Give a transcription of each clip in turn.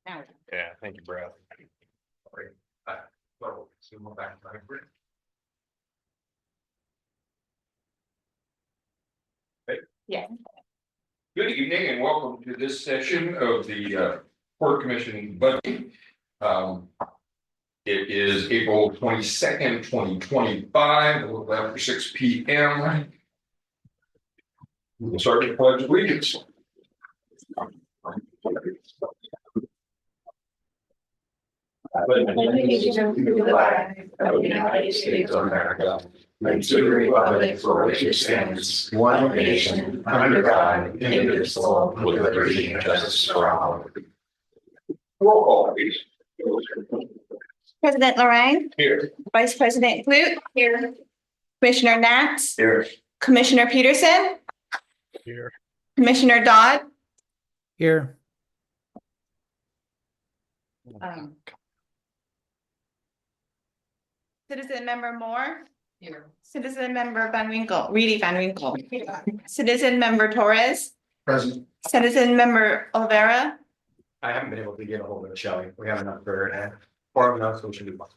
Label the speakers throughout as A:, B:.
A: Yeah, thank you, Brad.
B: Yeah.
C: Good evening and welcome to this session of the Port Commission budget. It is April 22nd, 2025, a little after 6 p.m. We'll start the pledge of allegiance.
B: Allegiance to the flag of the United States of America and to the republic for which it stands, one nation, under God, indivisible, with liberty and justice for all.
C: Roll call, please.
D: President Lorraine,
C: Here.
D: Vice President Clute,
B: Here.
D: Commissioner Nats,
C: Here.
D: Commissioner Peterson,
A: Here.
D: Commissioner Dodd,
E: Here.
D: Citizen Member Moore,
B: Here.
D: Citizen Member Van Winkle, Reedy Van Winkle, Citizen Member Torres,
C: Present.
D: Citizen Member Olvera,
A: I haven't been able to get a hold of Shelley. We have enough for her. Or enough, so we should do one.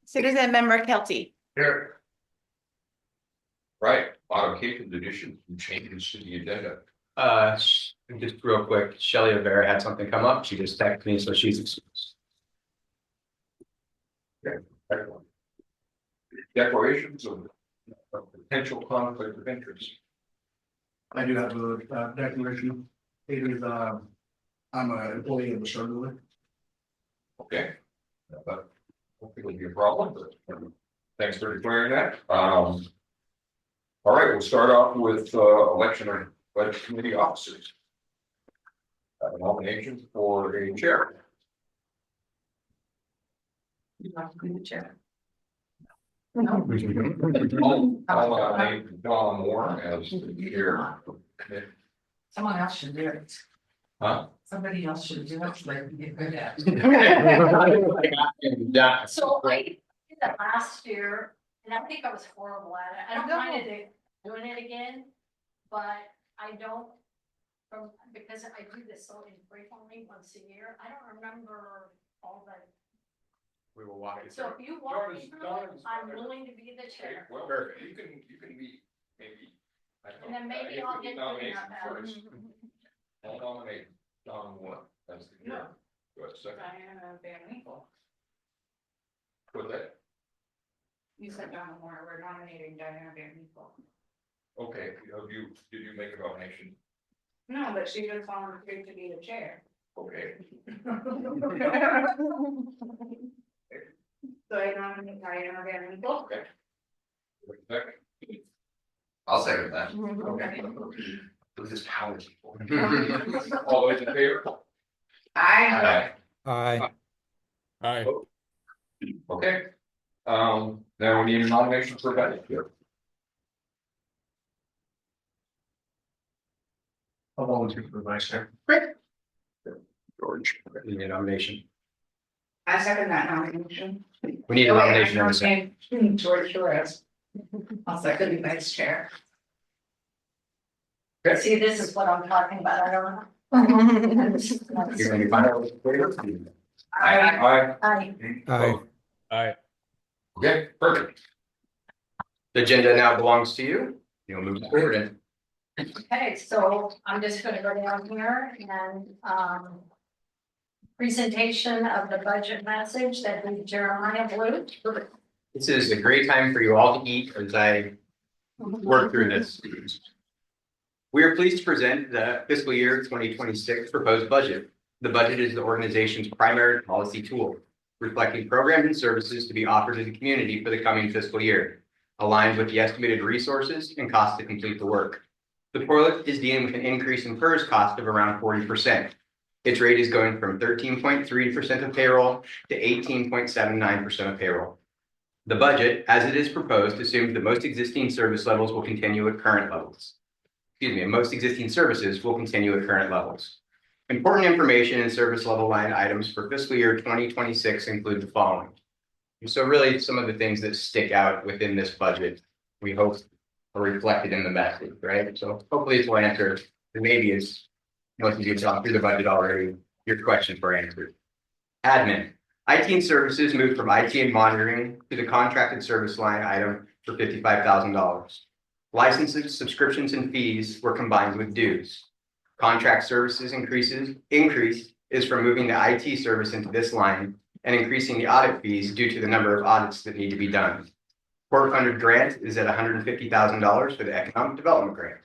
D: Citizen Member Kelty.
C: Here. Right, modifications, additions, and changes to the agenda.
A: Just real quick, Shelley Rivera had something come up. She just texted me, so she's excused.
C: Excellent. Declarations of potential conflict of interest.
F: I do have a declaration. It is, I'm an employee of the Charlotte.
C: Okay. But hopefully it'll be a problem, but thanks for declaring that. All right, we'll start off with election of budget committee officers. Nominations for a chair.
B: You want to be the chair?
C: I'll name Don Moore as the chair.
B: Someone else should do it.
C: Huh?
B: Somebody else should do it, like you get good at.
G: So I did that last year, and I think I was horrible at it. I don't mind doing it again, but I don't. Because I do this so infrequently, once a year, I don't remember all the.
A: We will walk you
G: So
A: through.
G: if you want me through it, I'm willing to be the chair.
C: Well, you can be, maybe.
G: And then maybe I'll get good enough at it.
C: first. I'll nominate Don Moore as the chair. Go ahead, second.
B: Diana Van Winkle.
C: With that,
B: You said Donna Moore, we're nominating Diana Van Winkle.
C: okay, did you make a nomination?
B: No, but she just volunteered to be the chair.
C: Okay,
B: So I nominate Diana Van Winkle.
C: okay. Second.
H: I'll second that.
C: Okay.
H: With his power people.
C: All those in favor?
B: I.
E: Aye.
A: Hi.
C: Okay. Now we need a nomination for vice chair.
F: I'll volunteer for the vice chair.
C: George.
A: We need a nomination.
B: I second that nomination.
A: We need a nomination in a second.
B: George Torres. I'll second the vice chair.
G: See, this is what I'm talking about. I don't know.
A: You're gonna be fine.
C: Aye.
G: I,
E: Aye.
C: Okay, perfect.
A: The agenda now belongs to you. You'll move forward and
G: okay, so I'm just gonna go down here and, presentation of the budget message that we Jeremiah Blue.
A: this is a great time for you all to eat as I work through this. We are pleased to present the fiscal year 2026 proposed budget. The budget is the organization's primary policy tool, reflecting programs and services to be offered to the community for the coming fiscal year, aligned with the estimated resources and costs to complete the work. The PORLIC is dealing with an increase in PERS cost of around 40%. Its rate is going from 13.3% of payroll to 18.79% of payroll. The budget, as it is proposed, assumes that most existing service levels will continue at current levels. Most existing services will continue at current levels. Important information and service level line items for fiscal year 2026 include the following. And so really some of the things that stick out within this budget, we hope are reflected in the message, right? So hopefully this will answer, maybe is, once you've gone through the budget already, your questions were answered. Admin, IT and services moved from IT and monitoring to the contracted service line item for $55,000. Licenses, subscriptions, and fees were combined with dues. Contract services increase is from moving the IT service into this line and increasing the audit fees due to the number of audits that need to be done. Court-funded grant is at $150,000 for the economic development grant.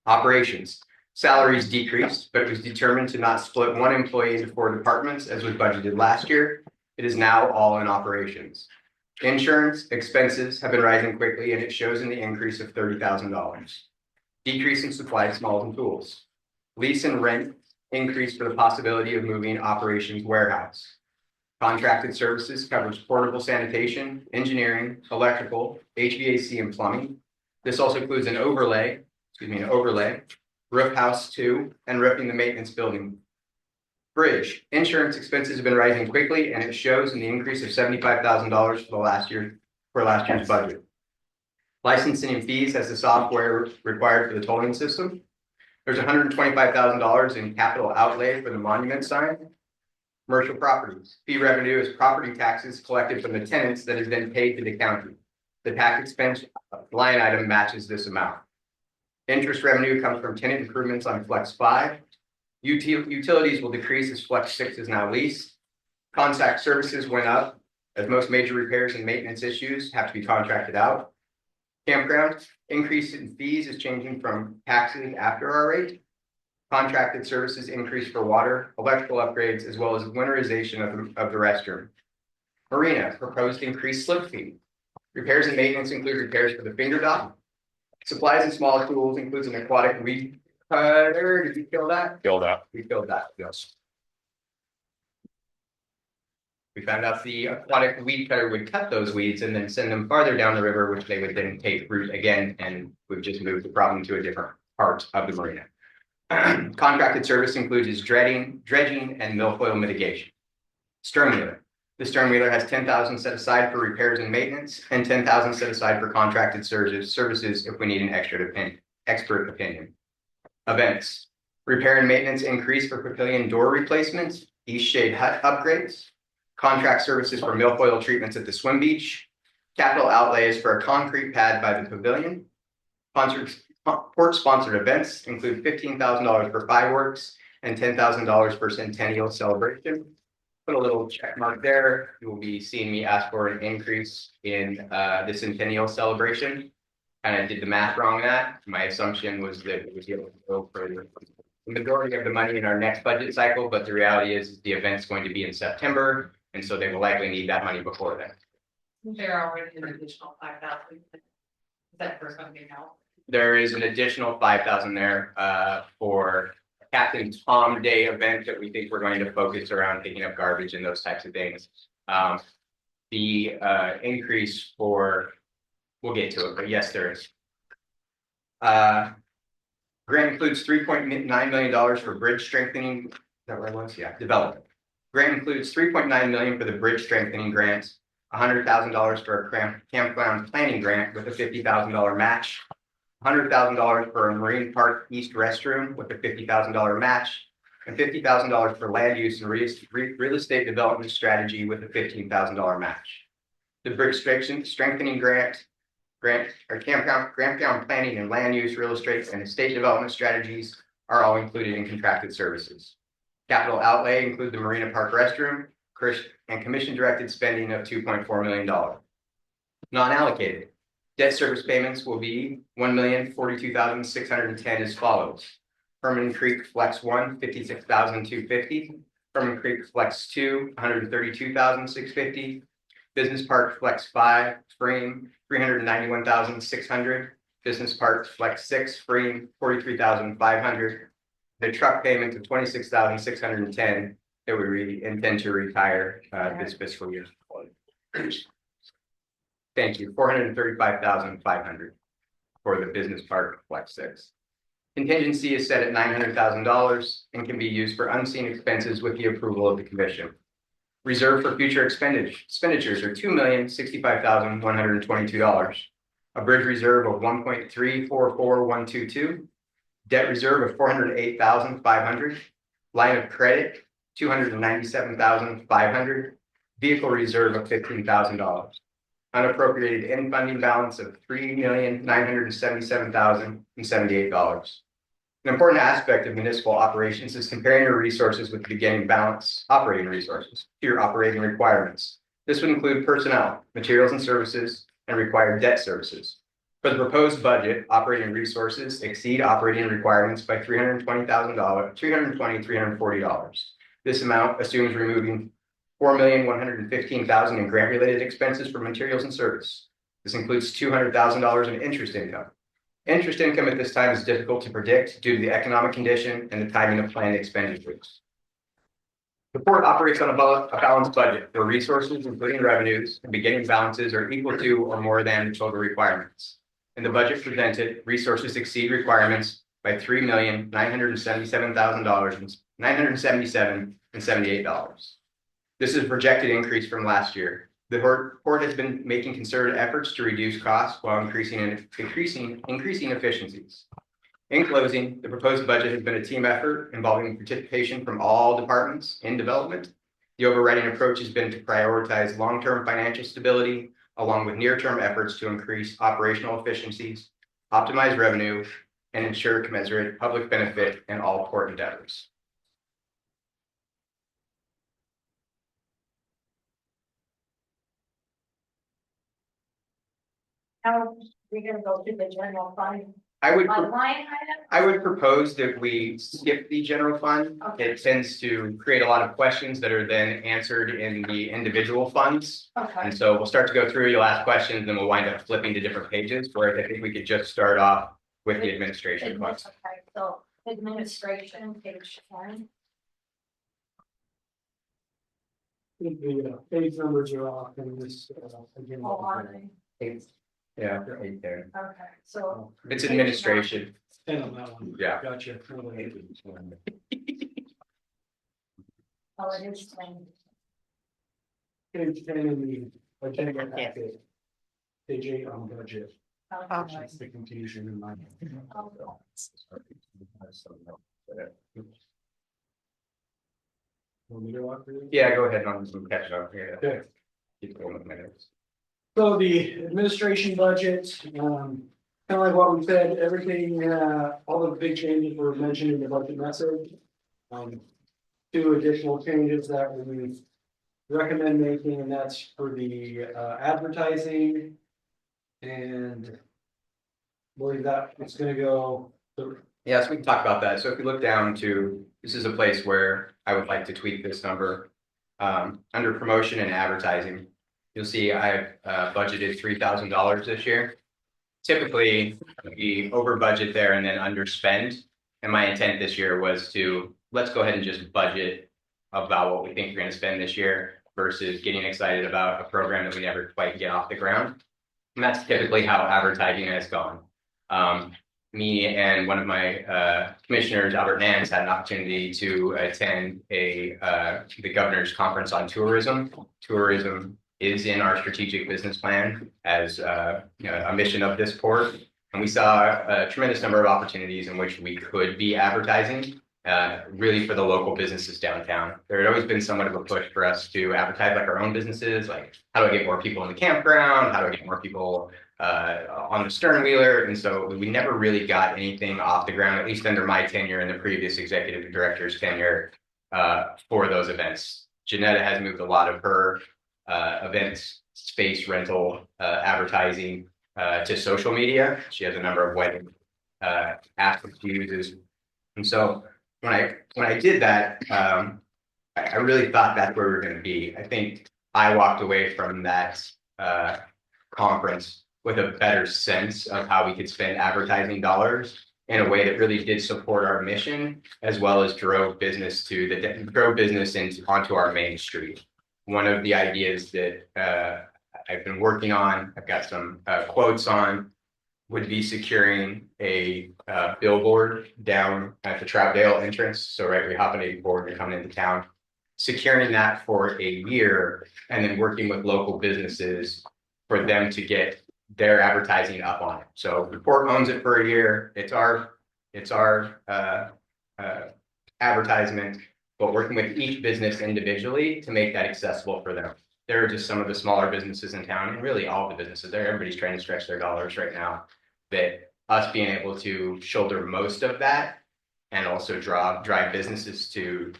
A: Operations, salaries decreased, but it was determined to not split one employee into 4 departments as was budgeted last year. It is now all in operations. Insurance expenses have been rising quickly, and it shows in the increase of $30,000. Decrease in supplies, smalls, and tools. Lease and rent increase for the possibility of moving operations warehouse. Contracted services covers portable sanitation, engineering, electrical, HVAC, and plumbing. This also includes an overlay, roof house 2, and roofing the maintenance building. Bridge, insurance expenses have been rising quickly, and it shows in the increase of $75,000 for last year's budget. Licensing and fees has the software required for the tolling system. There's $125,000 in capital outlay for the monument sign. Commercial properties, fee revenue is property taxes collected from the tenants that is then paid to the county. The tax expense line item matches this amount. Interest revenue comes from tenant improvements on Flex 5. Utilities will decrease as Flex 6 is now leased. Contact services went up as most major repairs and maintenance issues have to be contracted out. Campground, increase in fees is changing from taxes after our rate. Contracted services increase for water, electrical upgrades, as well as winterization of the restroom. Marina, proposed increased slip fee. Repairs and maintenance include repairs for the finger dock. Supplies and small tools includes an aquatic weed cutter. Did you kill that?
C: Kill that.
A: We killed that.
C: Yes.
A: We found out the aquatic weed cutter would cut those weeds and then send them farther down the river, which they would then take root again, and we've just moved the problem to a different part of the marina. Contracted service includes dredging, and milfoil mitigation. Stern wheeler. The stern wheeler has $10,000 set aside for repairs and maintenance, and $10,000 set aside for contracted services if we need an expert opinion. Events. Repair and maintenance increase for pavilion door replacements, east shade hut upgrades. Contract services for milfoil treatments at the swim beach. Capital outlays for a concrete pad by the pavilion. Court-sponsored events include $15,000 for fireworks and $10,000 for centennial celebration. Put a little check mark there. You will be seeing me ask for an increase in the centennial celebration. And I did the math wrong on that. My assumption was that it was able to go for the majority of the money in our next budget cycle, but the reality is the event's going to be in September, and so they will likely need that money before then.
I: There already an additional 5,000. Is that for something else?
A: There is an additional 5,000 there for Captain Tom Day event that we think we're going to focus around picking up garbage and those types of things. The increase for, we'll get to it, but yes, there is. Grant includes $3.9 million for bridge strengthening. Is that where it was? Yeah, development. Grant includes $3.9 million for the bridge strengthening grant, $100,000 for a campground planning grant with a $50,000 match, $100,000 for a Marine Park East restroom with a $50,000 match, and $50,000 for land use and real estate development strategy with a $15,000 match. The bridge strengthening grant or campground planning and land use, real estate, and estate development strategies are all included in contracted services. Capital outlay include the Marina Park restroom and commission-directed spending of $2.4 million. Non-allocated. Debt service payments will be $1,042,610 as follows. Herman Creek Flex 1, $56,250. Herman Creek Flex 2, $132,650. Business Park Flex 5, Frame, $391,600. Business Park Flex 6, Frame, $43,500. The truck payment of $26,610 that we intend to retire this fiscal year. Thank you. $435,500 for the Business Park Flex 6. Contingency is set at $900,000 and can be used for unseen expenses with the approval of the commission. Reserve for future expenditures are $2,065,122. A bridge reserve of $1.344122. Debt reserve of $408,500. Line of credit $297,500, vehicle reserve of $15,000, unappropriated in funding balance of $3,977,078. An important aspect of municipal operations is comparing your resources with the beginning balance operating resources to your operating requirements. This would include personnel, materials and services, and required debt services. For the proposed budget, operating resources exceed operating requirements by $340. This amount assumes removing $4,115,000 in grant-related expenses for materials and service. This includes $200,000 in interest income. Interest income at this time is difficult to predict due to the economic condition and the timing of planned expenditures. The port operates on a balanced budget where resources, including revenues and beginning balances, are equal to or more than the total requirements. In the budget presented, resources exceed requirements by $3,977,977.78. This is a projected increase from last year. The port has been making concerted efforts to reduce costs while increasing efficiencies. In closing, the proposed budget has been a team effort involving participation from all departments in development. The overriding approach has been to prioritize long-term financial stability along with near-term efforts to increase operational efficiencies, optimize revenue, and ensure commensurate public benefit in all port endeavors.
G: How are we gonna go through the general fund?
A: I would
G: Line item?
A: I would propose that we skip the general fund.
G: Okay.
A: It tends to create a lot of questions that are then answered in the individual funds.
G: Okay.
A: And so we'll start to go through, you'll ask questions, then we'll wind up flipping to different pages, where I think we could just start off with the administration funds.
G: Okay, so administration, page 10.
F: The page numbers are off in this, again.
G: Oh, are they?
A: Yeah, right there.
G: Okay, so.
A: It's administration.
F: 10 on that one.
A: Yeah.
F: Gotcha.
G: Oh, it is 10.
F: Page 10 in the agenda packet. Page 8 on budget.
G: Okay.
F: That's the confusion in my. Want me to walk through?
A: Yeah, go ahead on some catch up here.
F: Okay.
A: Keep going with minutes.
F: So the administration budget, kind of like what we said, everything, all the big changes were mentioned in the budget message. Two additional changes that we recommend making, and that's for the advertising. And I believe that it's gonna go.
A: Yeah, so we can talk about that. So if you look down to, this is a place where I would like to tweak this number. Under promotion and advertising, you'll see I've budgeted $3,000 this year. Typically, we over budget there and then underspend. And my intent this year was to, let's go ahead and just budget about what we think we're gonna spend this year versus getting excited about a program that we never quite get off the ground. And that's typically how advertising has gone. Me and one of my commissioners, Albert Nance, had an opportunity to attend the governor's conference on tourism. Tourism is in our strategic business plan as a mission of this port. And we saw a tremendous number of opportunities in which we could be advertising, really for the local businesses downtown. There had always been somewhat of a push for us to advertise like our own businesses, like how do I get more people in the campground? How do I get more people on the stern wheeler? And so we never really got anything off the ground, at least under my tenure and the previous executive director's tenure for those events. Janetta has moved a lot of her events, space rental, advertising to social media. She has a number of wedding apps that she uses. And so when I did that, I really thought that's where we were going to be. I think I walked away from that conference with a better sense of how we could spend advertising dollars in a way that really did support our mission, as well as drove business onto our main street. One of the ideas that I've been working on, I've got some quotes on, would be securing a billboard down at the Troutdale entrance. So right, we hop on 84 and coming into town, securing that for a year, and then working with local businesses for them to get their advertising up on it. So the port owns it for a year. It's our advertisement. but working with each business individually to make that accessible for them. There are just some of the smaller businesses in town, and really all the businesses there, everybody's trying to stretch their dollars right now. That us being able to shoulder most of that and also drive businesses to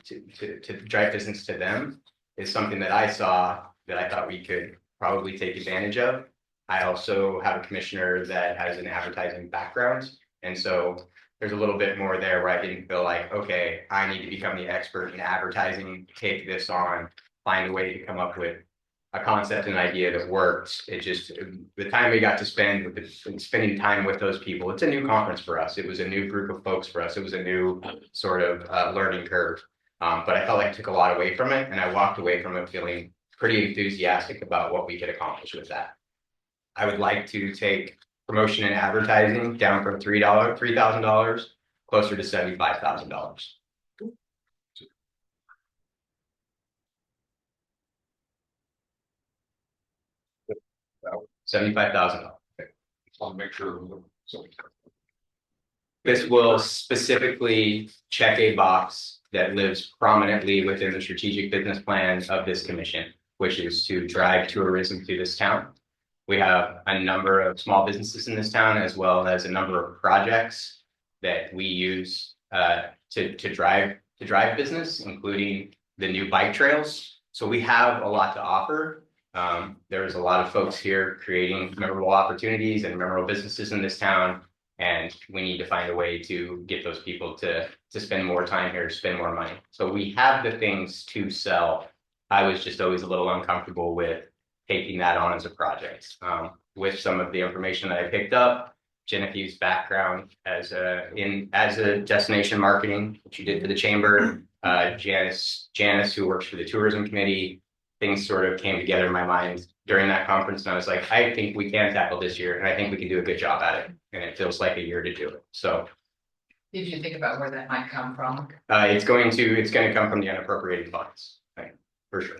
A: drive business to them is something that I saw that I thought we could probably take advantage of. I also have a commissioner that has an advertising background, and so there's a little bit more there where I didn't feel like, okay, I need to become the expert in advertising, take this on, find a way to come up with a concept and idea that works. It just, the time we got to spend with spending time with those people, it's a new conference for us. It was a new group of folks for us. It was a new sort of learning curve. But I felt like I took a lot away from it, and I walked away from it feeling pretty enthusiastic about what we could accomplish with that. I would like to take promotion and advertising down from $3,000, closer to $75,000. $75,000.
C: I'll make sure. So,
A: This will specifically check a box that lives prominently within the strategic business plan of this commission, which is to drive tourism to this town. We have a number of small businesses in this town, as well as a number of projects that we use to drive business, including the new bike trails. So we have a lot to offer. There's a lot of folks here creating memorable opportunities and memorable businesses in this town. And we need to find a way to get those people to spend more time here, spend more money. So we have the things to sell. I was just always a little uncomfortable with taking that on as a project. With some of the information that I picked up, Genevieve's background as a destination marketing, which you did for the chamber, Janice, who works for the tourism committee, things sort of came together in my mind during that conference, and I was like, I think we can tackle this year, and I think we can do a good job at it. And it feels like a year to do it. So
I: Did you think about where that might come from?
A: it's going to come from the unappropriated funds, right, for sure.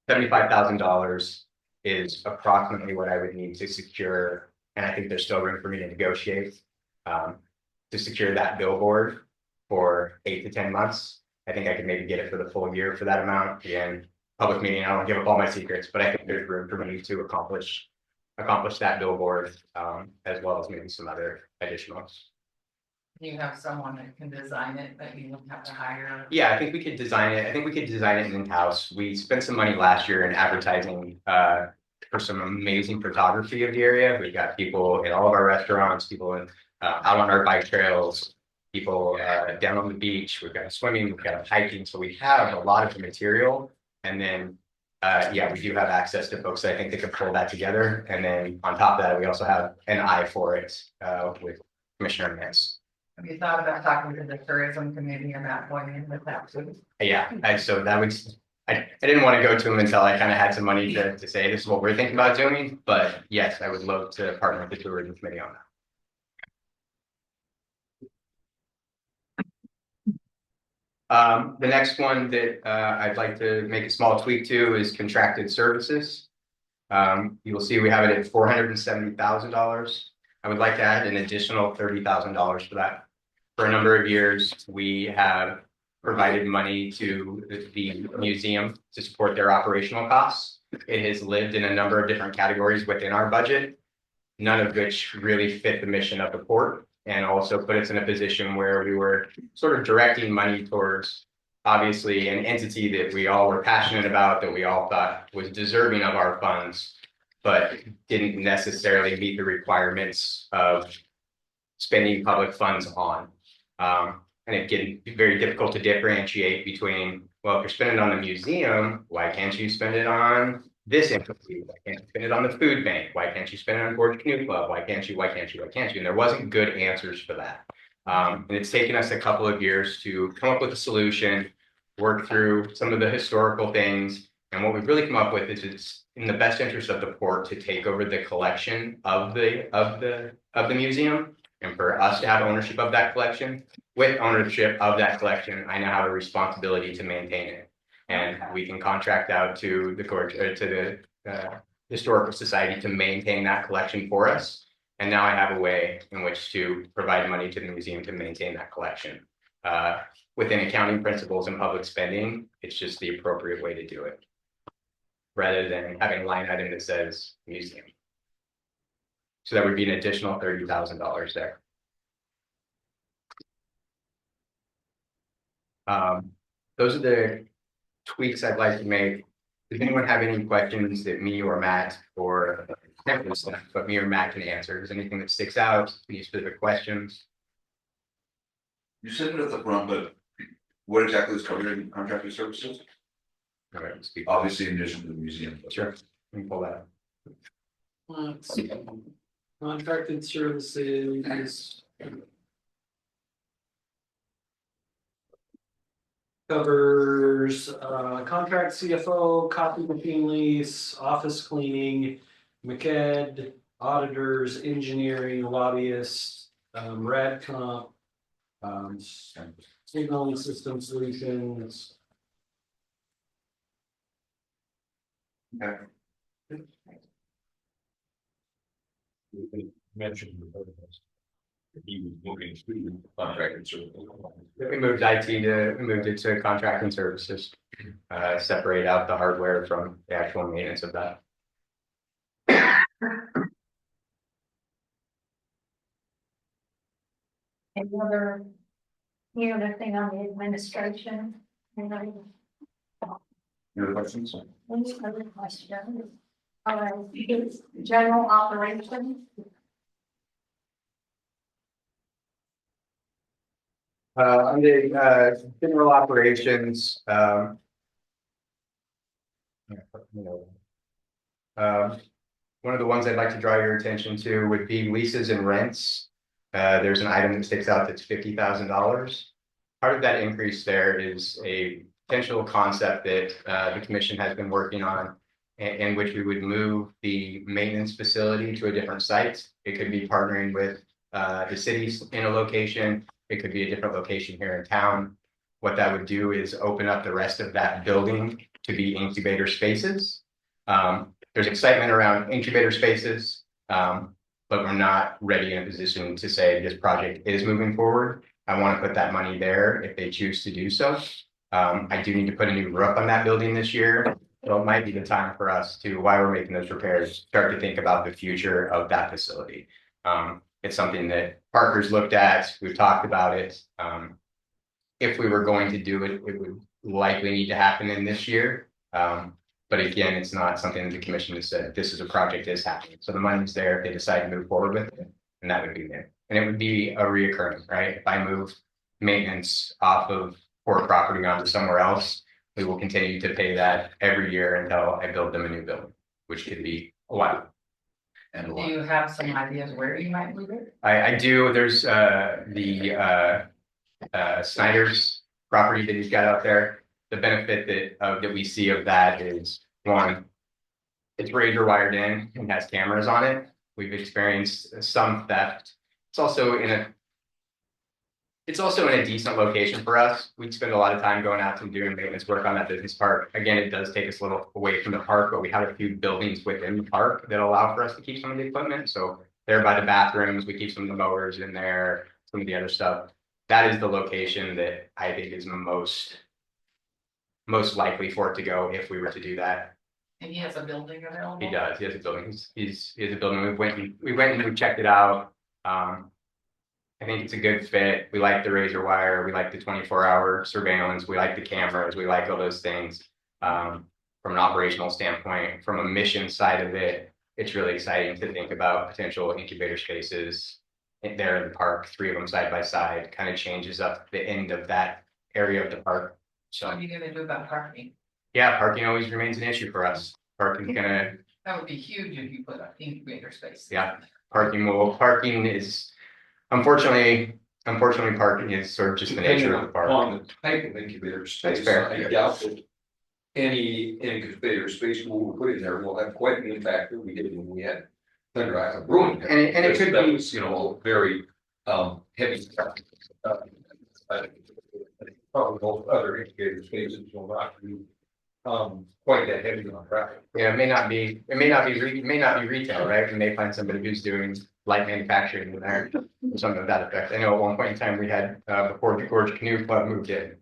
A: $75,000 is approximately what I would need to secure, and I think there's still room for me to negotiate to secure that billboard for 8 to 10 months. I think I could maybe get it for the full year for that amount. Again, public meeting, I don't give up all my secrets, but I think there's room for me to accomplish that billboard, as well as maybe some other additionals.
I: You have someone that can design it, that you don't have to hire?
A: Yeah, I think we could design it. I think we could design it in-house. We spent some money last year in advertising for some amazing photography of the area. We've got people in all of our restaurants, people in out on our bike trails, people down on the beach. We've got swimming, we've got hiking. So we have a lot of the material. And then yeah, we do have access to folks that I think they could pull that together. And then on top of that, we also have an eye for it with Commissioner Nance.
I: Have you thought about talking to the tourism committee about going in with that too?
A: Yeah, so that would, I didn't want to go to them until I kind of had some money to say this is what we're thinking about doing, but yes, I would love to partner with the tourism committee on that. The next one that I'd like to make a small tweak to is contracted services. You will see we have it at $470,000. I would like to add an additional $30,000 for that. For a number of years, we have provided money to the museum to support their operational costs. It has lived in a number of different categories within our budget, none of which really fit the mission of the port, and also put us in a position where we were sort of directing money towards obviously an entity that we all were passionate about, that we all thought was deserving of our funds, but didn't necessarily meet the requirements of spending public funds on. And it getting very difficult to differentiate between, well, if you're spending on the museum, why can't you spend it on this entity? Why can't you spend it on the food bank? Why can't you spend it on Gorge Canoe Club? Why can't you? And there wasn't good answers for that. And it's taken us a couple of years to come up with a solution, work through some of the historical things. And what we've really come up with is it's in the best interest of the port to take over the collection of the museum, and for us to have ownership of that collection. With ownership of that collection, I now have a responsibility to maintain it, and we can contract out to the historical society to maintain that collection for us. And now I have a way in which to provide money to the museum to maintain that collection. Within accounting principles and public spending, it's just the appropriate way to do it. Rather than having a line item that says museum. So that would be an additional $30,000 there. Those are the tweaks I'd like to make. Does anyone have any questions that me or Matt or but me or Matt can answer? Is anything that sticks out? Any specific questions?
H: You said it at the front, but what exactly is covered in contracted services?
A: All right, speak.
H: Obviously, in addition to the museum.
A: Sure. Let me pull that up.
F: Let's see. Contracted services. Covers contract CFO, copy machine lease, office cleaning, McEd, auditors, engineering, lobbyists, rad comp. Signaling system solutions.
C: Mentioned. He was looking to contracted services.
A: We moved we moved it to contracting services. Separate out the hardware from the actual maintenance of that.
G: Any other thing on the administration? Any
C: Your questions?
G: other questions? General operations.
A: On the general operations, one of the ones I'd like to draw your attention to would be leases and rents. There's an item that sticks out that's $50,000. Part of that increase there is a potential concept that the commission has been working on, in which we would move the maintenance facility to a different site. It could be partnering with the cities in a location. It could be a different location here in town. What that would do is open up the rest of that building to be incubator spaces. There's excitement around incubator spaces, but we're not ready in a position to say this project is moving forward. I want to put that money there if they choose to do so. I do need to put a new roof on that building this year. So it might be the time for us to, while we're making those repairs, start to think about the future of that facility. It's something that Parker's looked at. We've talked about it. If we were going to do it, it would likely need to happen in this year. But again, it's not something that the commission has said, this is a project that is happening. So the money's there if they decide to move forward with it, and that would be there. And it would be a reoccurring, right? If I move maintenance off of port property onto somewhere else, we will continue to pay that every year until I build them a new building, which could be a while.
I: And do you have some ideas where you might move it?
A: I do. There's Snyder's property that he's got out there. The benefit that we see of that is, one, it's razor wired in and has cameras on it. We've experienced some theft. It's also in a decent location for us. We spend a lot of time going out and doing maintenance work on that business park. Again, it does take us a little away from the park, but we have a few buildings within the park that allow for us to keep some of the equipment. So there by the bathrooms, we keep some of the mowers in there, some of the other stuff. That is the location that I think is most likely for it to go if we were to do that.
I: And he has a building available?
A: He does. He has a building. He has a building. We went and we checked it out. I think it's a good fit. We like the razor wire. We like the 24-hour surveillance. We like the cameras. We like all those things. From an operational standpoint, from a mission side of it, it's really exciting to think about potential incubator spaces there in the park. 3 of them side by side kind of changes up the end of that area of the park.
I: So what are you gonna do about parking?
A: Yeah, parking always remains an issue for us. Parking's gonna,
I: That would be huge if you put an incubator space.
A: yeah, parking is, unfortunately, parking is sort of just the nature of the park.
C: On the type of incubator space,
A: fair.
C: I doubt that any incubator space we'll put in there will have quite the impact that we did when we had Thunder Island Brewing.
A: And it could
C: That
A: be,
C: was, very heavy. Probably most other incubator spaces will not be quite that heavy on traffic.
A: Yeah, it may not be retail, right? We may find somebody who's doing light manufacturing in there, or something of that effect. I know at one point in time we had, before the Gorge Canoe Club moved in.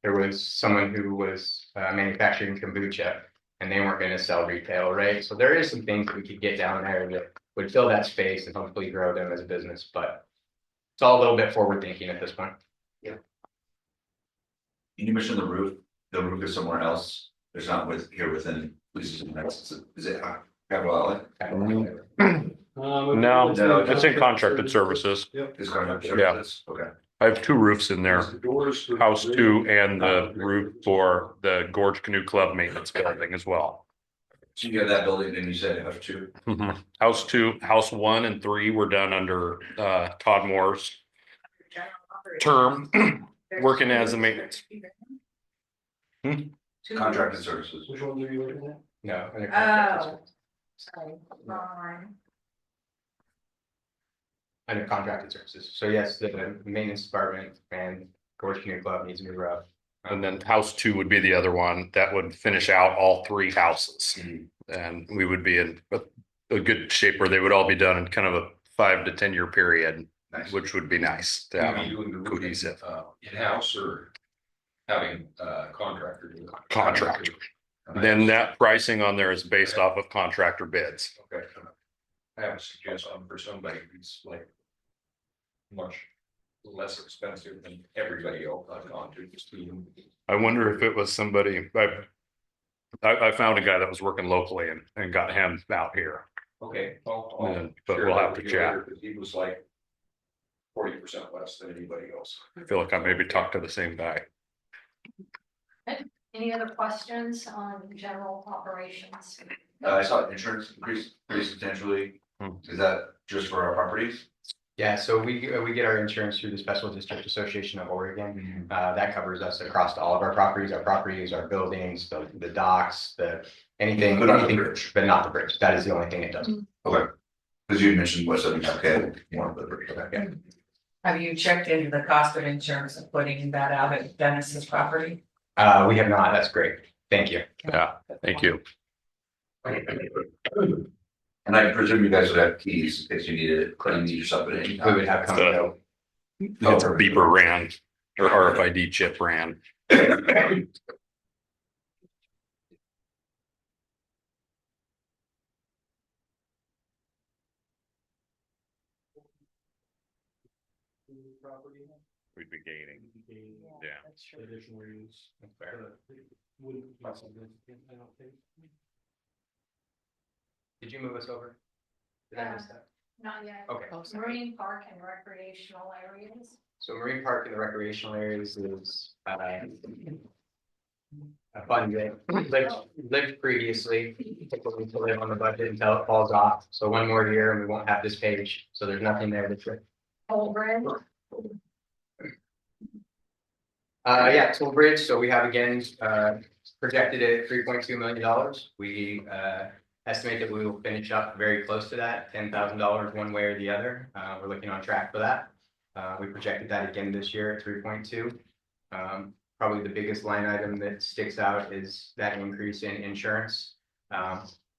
A: There was someone who was manufacturing kombucha and they weren't gonna sell retail, right? So there is some things that we could get down there that would fill that space and hopefully grow them as a business, but it's all a little bit forward thinking at this point.
H: You mentioned the roof is somewhere else, it's not here within Lisa's next, is it capital outlay?
J: No,
H: No,
J: it's in contracted services.
H: It's contract
J: Yeah.
H: services, okay.
J: I have two roofs in there, house two and the roof for the Gorge Canoe Club maintenance building as well.
H: So you have that building and you said have two,
J: House two, house one and three were done under Todd Moore's term, working as a maintenance.
H: contracted services.
F: Which ones are you looking at?
A: No. under
I: Oh. Sorry, wrong.
A: Under contracted services. So yes, the maintenance department and Gorge Community Club needs a new roof.
J: And then house two would be the other one that would finish out all three houses. And we would be in a good shape where they would all be done in kind of a 5 to 10 year period,
H: Nice.
J: which would be nice to
C: Are
J: have
C: you doing the roofing,
J: cohesive
C: in-house or having contractor do it?
J: contractor. Then that pricing on there is based off of contractor bids.
C: Okay. I have a suggestion for somebody who's like much less expensive than everybody else I've gone to. Just to-
J: I wonder if it was somebody, I found a guy that was working locally and got him out here.
C: Okay. I'll
J: But
C: share
J: we'll
C: that
J: have
C: with
J: to
C: you
J: chat.
C: later, 'cause he was like 40% less than anybody else.
J: I feel like I maybe talked to the same guy.
G: Any other questions on general operations?
H: I saw insurance increase pretty substantially, is that just for our properties?
A: Yeah, so we get our insurance through the Special District Association of Oregon. That covers us across all of our properties, our buildings, the docks, anything.
H: But not the
A: anything-
H: bridge.
A: But not the bridge. That is the only thing it does.
H: Okay, because you mentioned West Seventy, okay, one of the bridge, okay.
I: Have you checked into the cost of insurance of putting that out at Dennis's property?
A: We have not. That's great. Thank you.
J: Yeah, thank you.
H: And I presume you guys would have keys if you needed it, couldn't need your stuff at any
A: We
H: time.
A: would have come.
J: It's beeper ran or RFID chip ran. We'd be gaining. Yeah.
I: That's true.
F: Additional use.
A: That's fair.
F: Wouldn't be significant, I don't think.
A: Did you move us over? Did I miss that?
G: Not yet.
A: Okay.
G: Marine park and recreational areas.
A: So Marine Park and the recreational areas is a fund that lived previously. Typically to live on the budget until it falls off. So one more year and we won't have this page. So there's nothing there that's right.
G: Old Bridge.
A: Yeah, Toll Bridge. So we have again projected at $3.2 million. We estimate that we will finish up very close to that, $10,000 one way or the other. We're looking on track for that. We projected that again this year at 3.2. Probably the biggest line item that sticks out is that increase in insurance.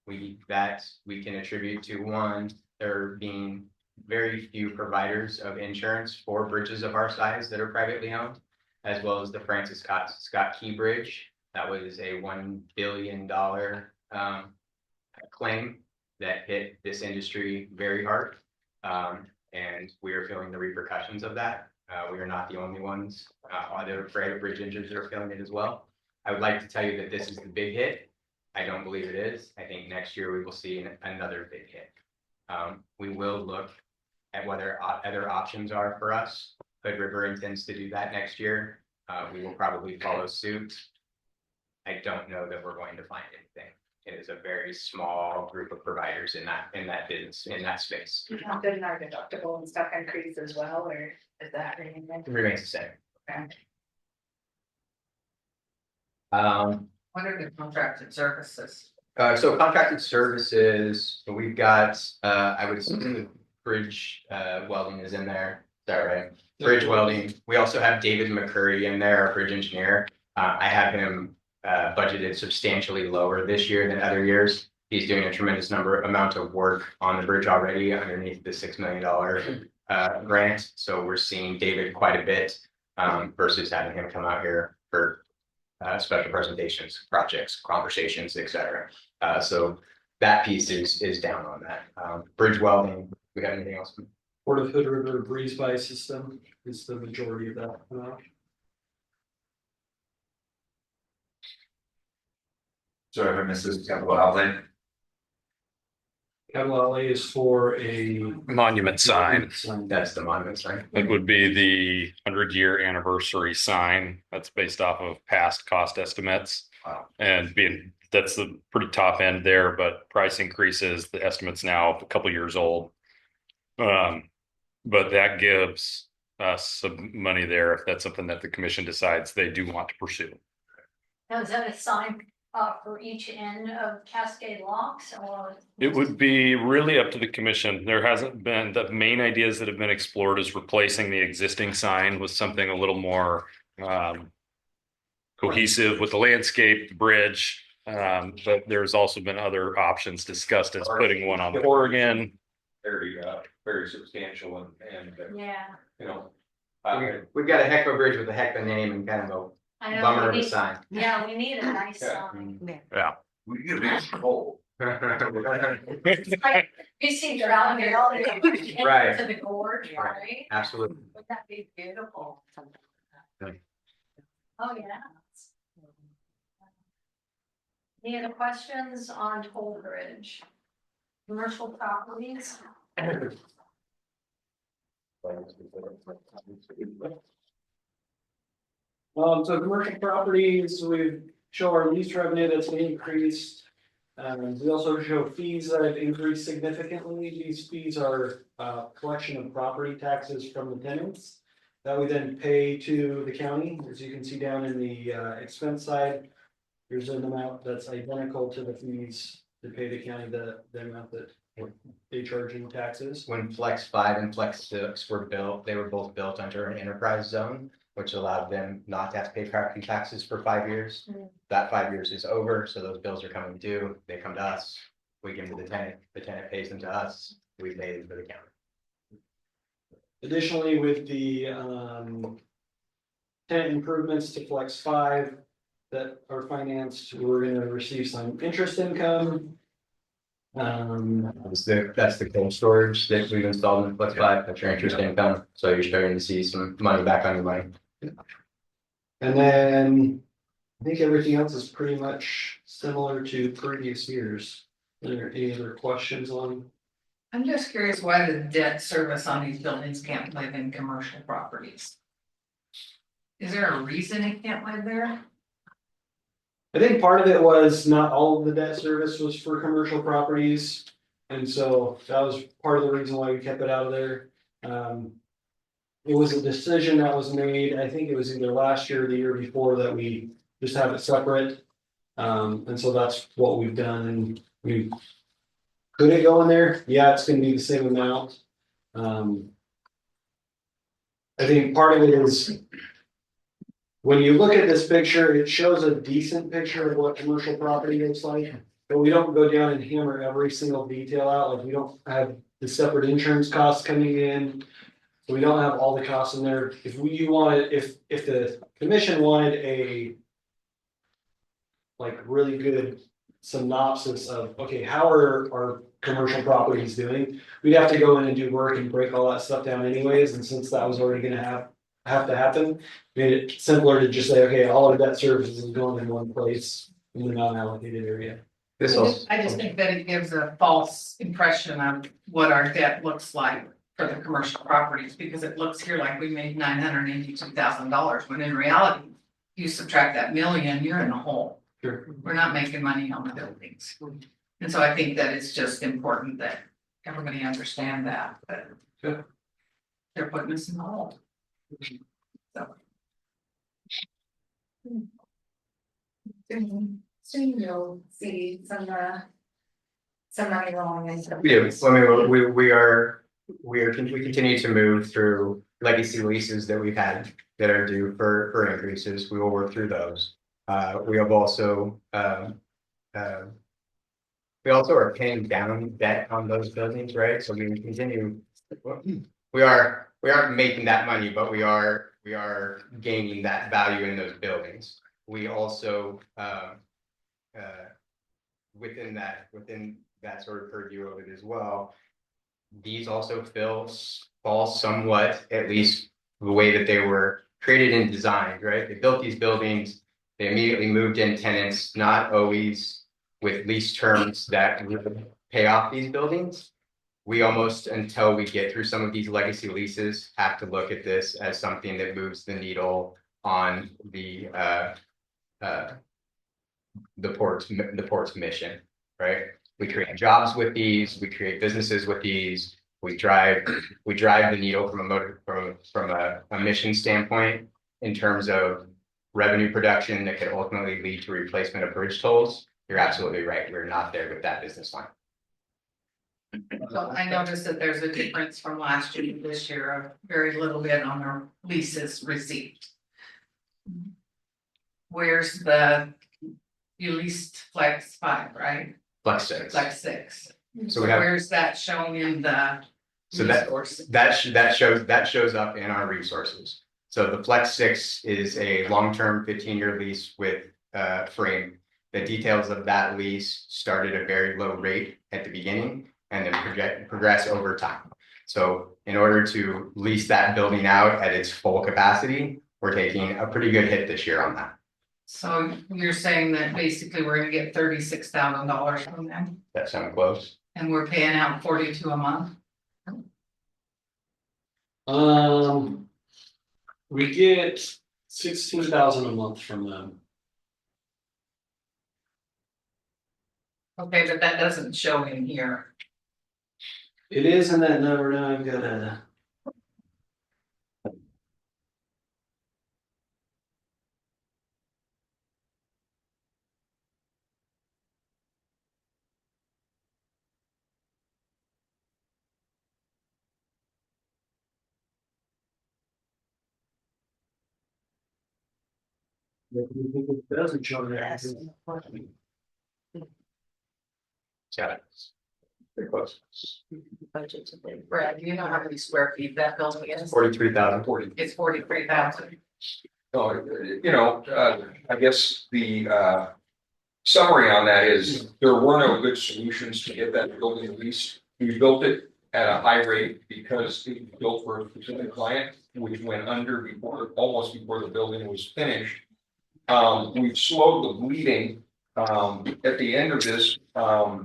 A: We can attribute to one, there being very few providers of insurance for bridges of our size that are privately owned, as well as the Francis Scott Key Bridge. That was a $1 billion claim that hit this industry very hard. And we are feeling the repercussions of that. We are not the only ones. Other private bridge injuries are feeling it as well. I would like to tell you that this is the big hit. I don't believe it is. I think next year we will see another big hit. We will look at whether other options are for us. Hood River intends to do that next year. We will probably follow suit. I don't know that we're going to find anything. It is a very small group of providers in that business, in that space.
I: Didn't our deductible and stuff increase as well, or is that remaining?
A: It remains the same.
I: Okay.
D: What are the contracted services?
A: So contracted services, we've got, I would assume the bridge welding is in there. Is that right? Bridge welding. We also have David McCurry in there, our bridge engineer. I have him budgeted substantially lower this year than other years. He's doing a tremendous amount of work on the bridge already underneath the $6 million grant. So we're seeing David quite a bit versus having him come out here for special presentations, projects, conversations, etc. So that piece is down on that. Bridge welding, we got anything else?
F: Port of Hood River breeze by system is the majority of that.
H: Sorry if I missed this capital outlay.
F: Capital outlay is for a
J: Monument sign.
A: That's the monument sign.
J: It would be the 100-year anniversary sign. That's based off of past cost estimates.
H: Wow.
J: And that's the pretty top end there, but price increases, the estimate's now a couple years old. But that gives us some money there if that's something that the commission decides they do want to pursue.
G: Now, is that a sign for each end of Cascade Locks or?
J: It would be really up to the commission. There hasn't been, the main ideas that have been explored is replacing the existing sign with something a little more cohesive with the landscape, the bridge. But there's also been other options discussed as putting one on Oregon.
C: Very substantial and,
G: Yeah.
C: you know.
A: We've got a heck of a bridge with a heck of a name and kind of
G: I
A: a
G: know,
A: bummer
G: we
A: of a
G: need-
A: sign.
G: Yeah, we need a nice
C: Yeah.
G: sign.
J: Yeah.
H: We get a big hole.
G: It's like, you see down here, all the
A: Right.
G: to the gorge, right?
A: Absolutely.
G: Would that be beautiful?
A: Yeah.
G: Oh, yeah. Any other questions on Toll Bridge? Commercial properties?
F: So commercial properties, we show our lease revenue that's increased. We also show fees that have increased significantly. These fees are collection of property taxes from the tenants that we then pay to the county. As you can see down in the expense side, there's an amount that's identical to the fees to pay the county, the amount that they charge in taxes.
A: When Flex 5 and Flex 6 were built, they were both built under an enterprise zone, which allowed them not to have to pay property taxes for 5 years. That 5 years is over, so those bills are coming due. They come to us. We give them to the tenant pays them to us. We pay them to the county.
F: Additionally, with the tenant improvements to Flex 5 that are financed, we're gonna receive some interest income.
A: That's the cold storage that we've installed in Flex 5. That's your interest income. So you're starting to see some money back on your money.
F: And then I think everything else is pretty much similar to previous years. Are there any other questions on?
I: I'm just curious why the debt service on these buildings can't live in commercial properties. Is there a reason it can't live there?
F: I think part of it was not all of the debt service was for commercial properties. And so that was part of the reason why we kept it out of there. It was a decision that was made, I think it was either last year or the year before, that we just have it separate. And so that's what we've done, and we. Could it go in there? Yeah, it's gonna be the same amount. I think part of it is. When you look at this picture, it shows a decent picture of what commercial property looks like, but we don't go down and hammer every single detail out, like we don't have the separate insurance costs coming in. So we don't have all the costs in there. If the commission wanted a. Like really good synopsis of, okay, how are our commercial properties doing? We'd have to go in and do work and break all that stuff down anyways, and since that was already gonna have to happen. Made it simpler to just say, okay, all of that services is going in one place in the non-allocated area.
I: I just think that it gives a false impression of what our debt looks like for the commercial properties, because it looks here like we made $982,000, when in reality, you subtract that million, you're in the hole.
F: Sure.
I: We're not making money on the buildings. And so I think that it's just important that everybody understand that,
F: Sure.
I: they're putting us in the hole. So.
K: Soon you'll see some money rolling into.
A: Yeah, I mean, we continue to move through legacy leases that we've had that are due for increases. We will work through those. We have also, we also are paying down debt on those buildings, right? So we continue, we aren't making that money, but we are gaining that value in those buildings. We also, within that sort of purview of it as well, these also fall somewhat, at least the way that they were created and designed, right? They built these buildings, they immediately moved in tenants, not always with lease terms that would pay off these buildings. We almost, until we get through some of these legacy leases, have to look at this as something that moves the needle on the port's mission, right? We create jobs with these, we create businesses with these, we drive the needle from a mission standpoint in terms of revenue production that could ultimately lead to replacement of bridge tolls. You're absolutely right. We're not there with that business line.
I: So I noticed that there's a difference from last year to this year of very little bit on our leases received. Where's you leased Flex 5, right?
A: Flex 6.
I: Flex 6.
A: So we have,
I: where's that shown in the
A: so
I: resources?
A: that shows up in our resources. So the Flex 6 is a long-term 15-year lease with frame. The details of that lease start at a very low rate at the beginning and then progress over time. So in order to lease that building out at its full capacity, we're taking a pretty good hit this year on that.
I: So you're saying that basically we're gonna get $36,000 from them
A: That sound close?
I: and we're paying out 42 a month?
F: We get 16,000 a month from them.
I: Okay, but that doesn't show in here.
F: It is in that number now. I've got a. It doesn't show there.
D: Yes.
A: Got it. Pretty close.
D: Budget's a big.
I: Brad, do you know how many square feet that building is?
A: 43,000.
I: It's 43,000.
C: I guess the summary on that is there were no good solutions to get that building leased. We built it at a high rate because it was built for a specific client, which went under almost before the building was finished. We've slowed the bleeding. At the end of this,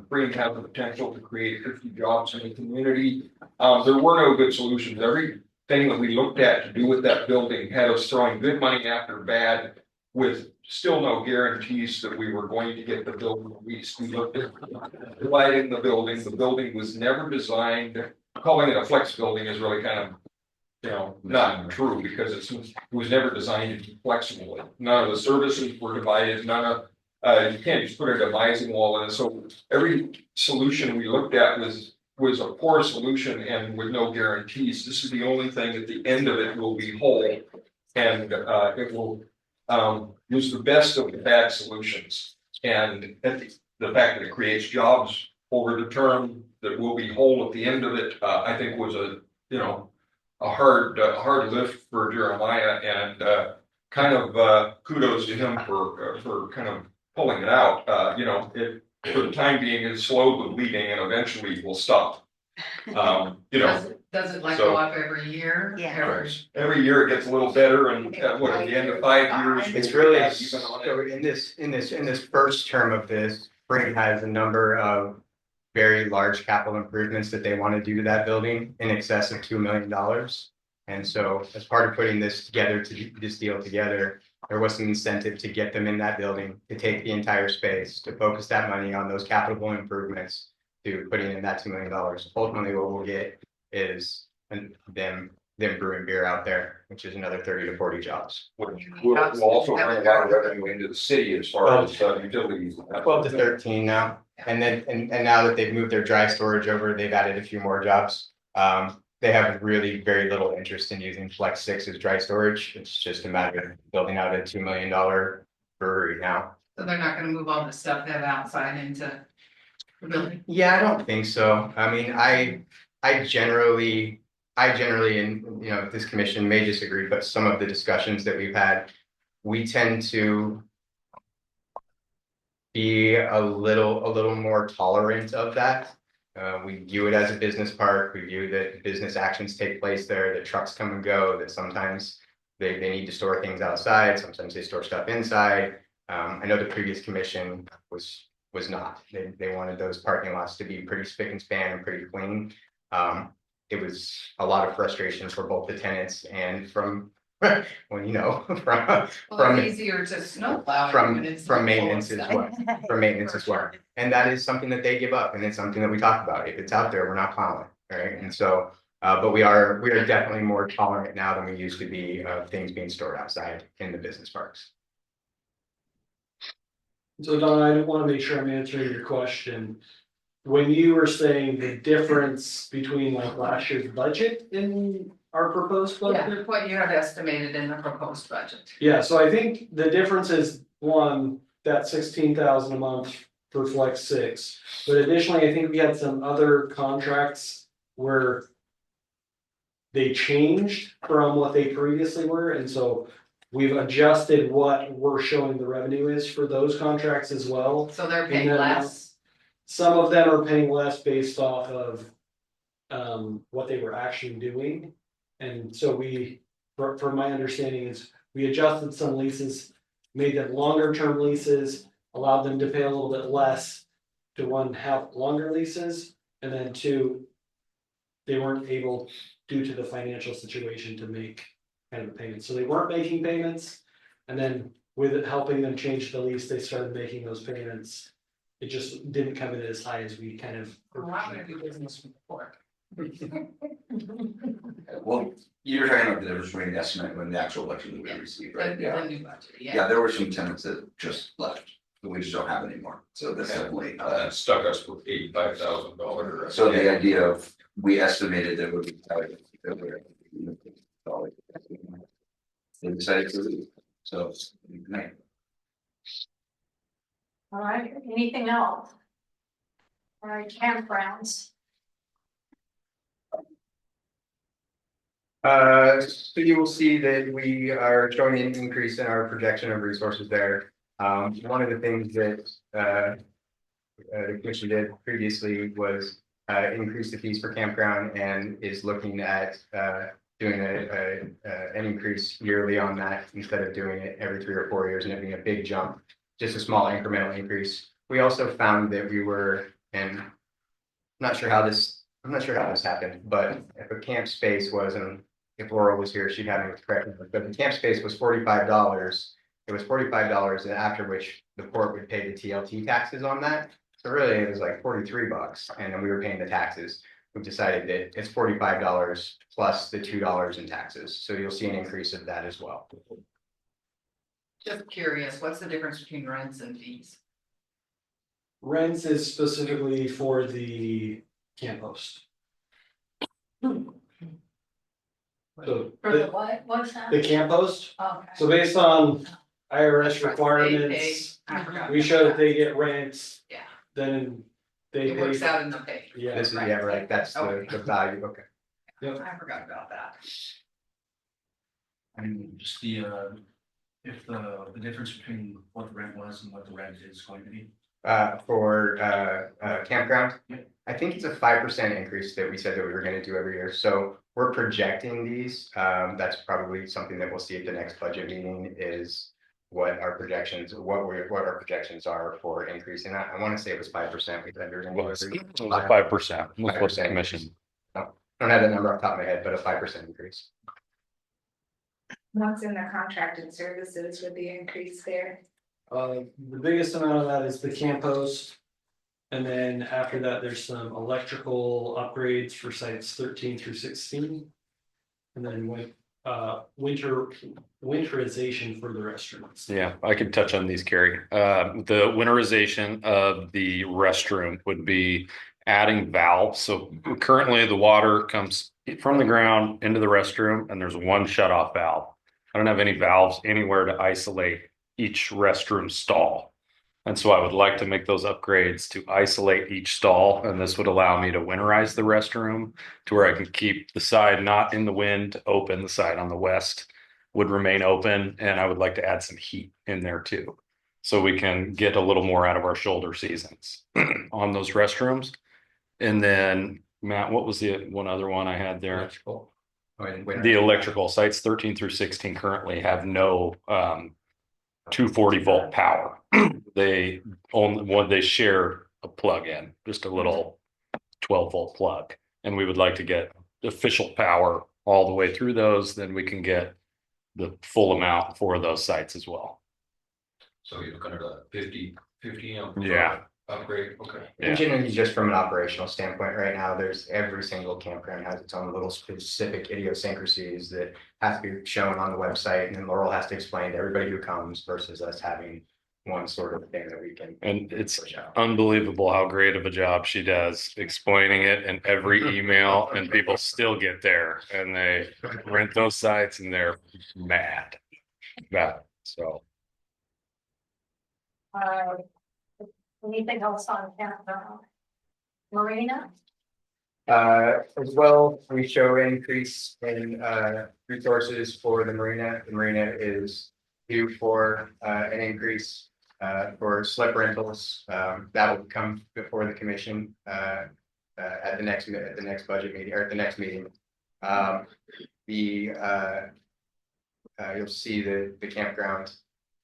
C: Freedom has the potential to create 50 jobs in the community. There were no good solutions. Everything that we looked at to do with that building had us throwing good money after bad, with still no guarantees that we were going to get the building leased. We looked at dividing the building. The building was never designed. Calling it a flex building is really kind of, not true, because it was never designed to be flexible. None of the services were divided. None of you can't just put a demising wall in. So every solution we looked at was a poor solution and with no guarantees. This is the only thing at the end of it will be whole, and it will use the best of the bad solutions. And the fact that it creates jobs over the term that will be whole at the end of it, I think was a hard lift for Jeremiah, and kind of kudos to him for kind of pulling it out. It for the time being it slowed the bleeding and eventually will stop.
I: Does it like
C: so-
I: go up every year?
D: Yeah.
C: Every year it gets a little better, and at the end of 5 years.
A: It's
C: we'll
A: really,
C: have even on it.
A: so in this first term of this, Spring has a number of very large capital improvements that they want to do to that building in excess of $2 million. And so as part of putting this deal together, there was some incentive to get them in that building, to take the entire space, to focus that money on those capital improvements, to putting in that $2 million. Ultimately, what we'll get is them brewing beer out there, which is another 30 to 40 jobs.
C: We'll also bring a lot of revenue into the city as far as utilities.
A: 12 to 13 now. And then, and now that they've moved their dry storage over, they've added a few more jobs. they have really very little interest in using Flex 6 as dry storage. It's just a matter of building out a $2 million brewery now.
I: So they're not gonna move all the stuff they have outside into the building?
A: Yeah, I don't think so. I mean, I generally, and you know, this commission may disagree, but some of the discussions that we've had, we tend to be a little more tolerant of that. We view it as a business park. We view that business actions take place there, that trucks come and go, that sometimes they need to store things outside, sometimes they store stuff inside. I know the previous commission was not. They wanted those parking lots to be pretty spick and span and pretty clean. It was a lot of frustration for both the tenants and from well, you know,
I: Well,
A: from
I: it's easier to snowplow it when it's full of
A: maintenance as
I: stuff.
A: well, from maintenance as well. And that is something that they give up, and it's something that we talk about. If it's out there, we're not plowing, right? And so, but we are definitely more tolerant now than we used to be of things being stored outside in the business parks.
F: So Don, I want to make sure I'm answering your question. When you were saying the difference between like last year's budget and our proposed budget?
I: Yeah, what you have estimated in the proposed budget.
F: Yeah, so I think the difference is one, that 16,000 a month for Flex 6. But additionally, I think we had some other contracts where they changed from what they previously were, and so we've adjusted what we're showing the revenue is for those contracts as well.
I: So they're paying
F: And then,
I: less.
F: Some of them are paying less based off of what they were actually doing. And so from my understanding is we adjusted some leases, made them longer term leases, allowed them to pay a little bit less to one, have longer leases, and then two, they weren't able, due to the financial situation, to make kind of payments. So they weren't making payments, and then with it helping them change the lease, they started making those payments. It just didn't come in as high as we kind of.
I: Well, I'm gonna do business with the court.
H: Well, you're talking about the difference between the estimate and the actual budget that we received, right?
I: The new budget,
H: Yeah, there were some tenants that just left, that we just don't have anymore, so that's definitely,
C: Stuck us with $85,000.
H: so the idea of, we estimated that would be. They decided to leave, so.
G: All right, anything else? All right, campgrounds.
A: So you will see that we are showing an increase in our projection of resources there. One of the things that the commission did previously was increase the fees for campground, and is looking at doing an increase yearly on that instead of doing it every 3 or 4 years and it being a big jump, just a small incremental increase. We also found that we were, and I'm not sure how this happened, but if a camp space was, and if Laura was here, she'd have me correct me, but the camp space was $45. It was $45, and after which the port would pay the TLT taxes on that. So really, it was like $43, and then we were paying the taxes. We decided that it's $45 plus the $2 in taxes. So you'll see an increase of that as well.
I: Just curious, what's the difference between rents and fees?
F: Rents is specifically for the camp host. So
G: For the what, what's that?
F: the camp host,
G: Okay.
F: so based on IRS
I: They pay-
F: requirements,
I: I forgot
F: we
I: about
F: show that
I: that.
F: they get rents,
I: Yeah,
F: then they
I: it works
F: pay.
I: out in the pay.
F: Yeah,
A: This is, yeah, right, that's the value, okay.
I: I forgot about that.
B: And just if the difference between what the rent was and what the rent is going to be.
A: For campground.
B: Yeah.
A: I think it's a 5% increase that we said that we were gonna do every year, so we're projecting these, that's probably something that we'll see at the next budget meeting is what our projections are for increasing that. I wanna say it was 5%, we said we were gonna do every year.
J: 5% with what the
A: 5%
J: commission.
A: I don't have that number off the top of my head, but a 5% increase.
K: What's in the contracted services with the increase there?
F: the biggest amount of that is the camp host. And then after that, there's some electrical upgrades for sites 13 through 16. And then winterization for the restrooms.
J: Yeah, I could touch on these, Carrie. The winterization of the restroom would be adding valves. So currently the water comes from the ground into the restroom, and there's one shut off valve. I don't have any valves anywhere to isolate each restroom stall. And so I would like to make those upgrades to isolate each stall, and this would allow me to winterize the restroom to where I can keep the side not in the wind open, the side on the west would remain open, and I would like to add some heat in there too. So we can get a little more out of our shoulder seasons on those restrooms. And then Matt, what was the one other one I had there?
A: Electrical.
J: The electrical sites 13 through 16 currently have no 240-volt power. They share a plug-in, just a little 12-volt plug. And we would like to get official power all the way through those, then we can get the full amount for those sites as well.
C: So you're looking at a 50 amp.
J: Yeah.
C: Upgrade, okay.
J: Yeah.
A: And generally, just from an operational standpoint, right now, there's every single campground has its own little specific idiosyncrasies that have to be shown on the website, and then Laurel has to explain to everybody who comes versus us having one sort of thing that we can.
J: And it's
A: push out.
J: unbelievable how great of a job she does explaining it in every email, and people still get there and they rent those sites and they're mad. So
G: Anything else on Marina?
A: As well, we show increase in resources for the marina. The marina is due for an increase for slip rentals. That will come before the commission at the next budget meeting or at the next meeting. You'll see the campground,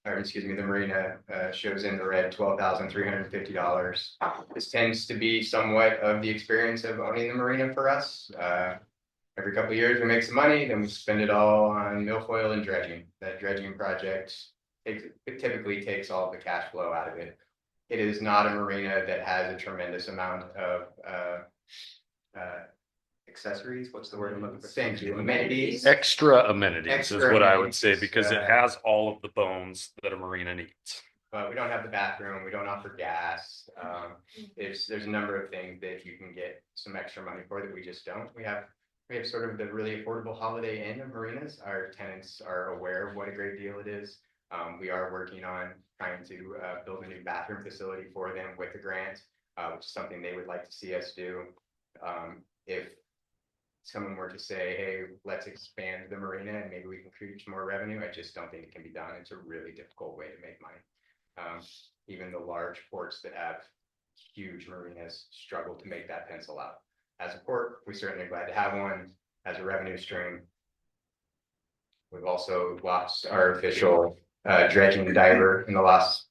A: or excuse me, the marina shows in the red $12,350. This tends to be somewhat of the experience of owning the marina for us. Every couple of years we make some money, then we spend it all on milfoil and dredging. That dredging project it typically takes all the cash flow out of it. It is not a marina that has a tremendous amount of accessories. What's the word I'm looking for? Thank you. Amenities.
J: extra amenities is what I would say,
A: amenities,
J: because it has all of the bones that a marina needs.
A: But we don't have the bathroom, we don't offer gas. There's a number of things that you can get some extra money for that we just don't. We have sort of the really affordable Holiday Inn of marinas. Our tenants are aware of what a great deal it is. We are working on trying to build a new bathroom facility for them with a grant, which is something they would like to see us do. If someone were to say, hey, let's expand the marina and maybe we can create more revenue, I just don't think it can be done. It's a really difficult way to make money. Even the large ports that have huge marinas struggle to make that pencil out. As a port, we're certainly glad to have one as a revenue stream. We've also lost our official dredging diver in the loss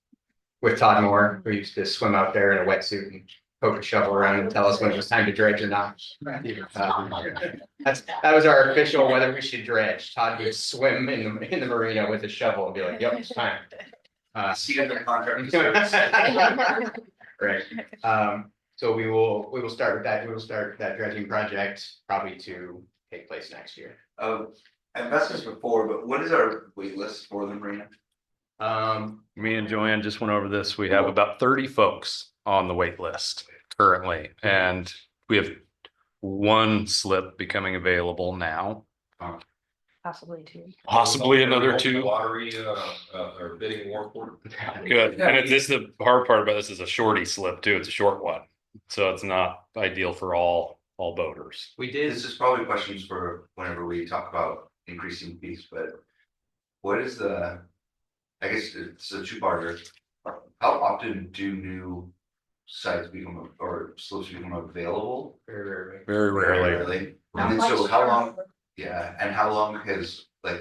A: with Todd Moore, who used to swim out there in a wetsuit and poke a shovel around and tell us when it was time to dredge or not. That was our official whether we should dredge. Todd would swim in the marina with a shovel and be like, yep, it's time.
H: See the contract. service.
A: Right. So we will start with that. We will start that dredging project probably to take place next year.
H: I've asked this before, but what is our wait list for the marina?
J: Me and Joanne just went over this. We have about 30 folks on the wait list currently, and we have one slip becoming available now. Possibly another two.
C: Lottery, or bidding war for it.
J: Good. And this is the hard part about this is a shorty slip too. It's a short one. So it's not ideal for all boaters.
A: We did.
H: This is probably questions for whenever we talk about increasing fees, but what is I guess it's a two-parter. How often do new sites become or slips become available?
J: Very rarely.
H: Rarely. And then so how long? Yeah, and how long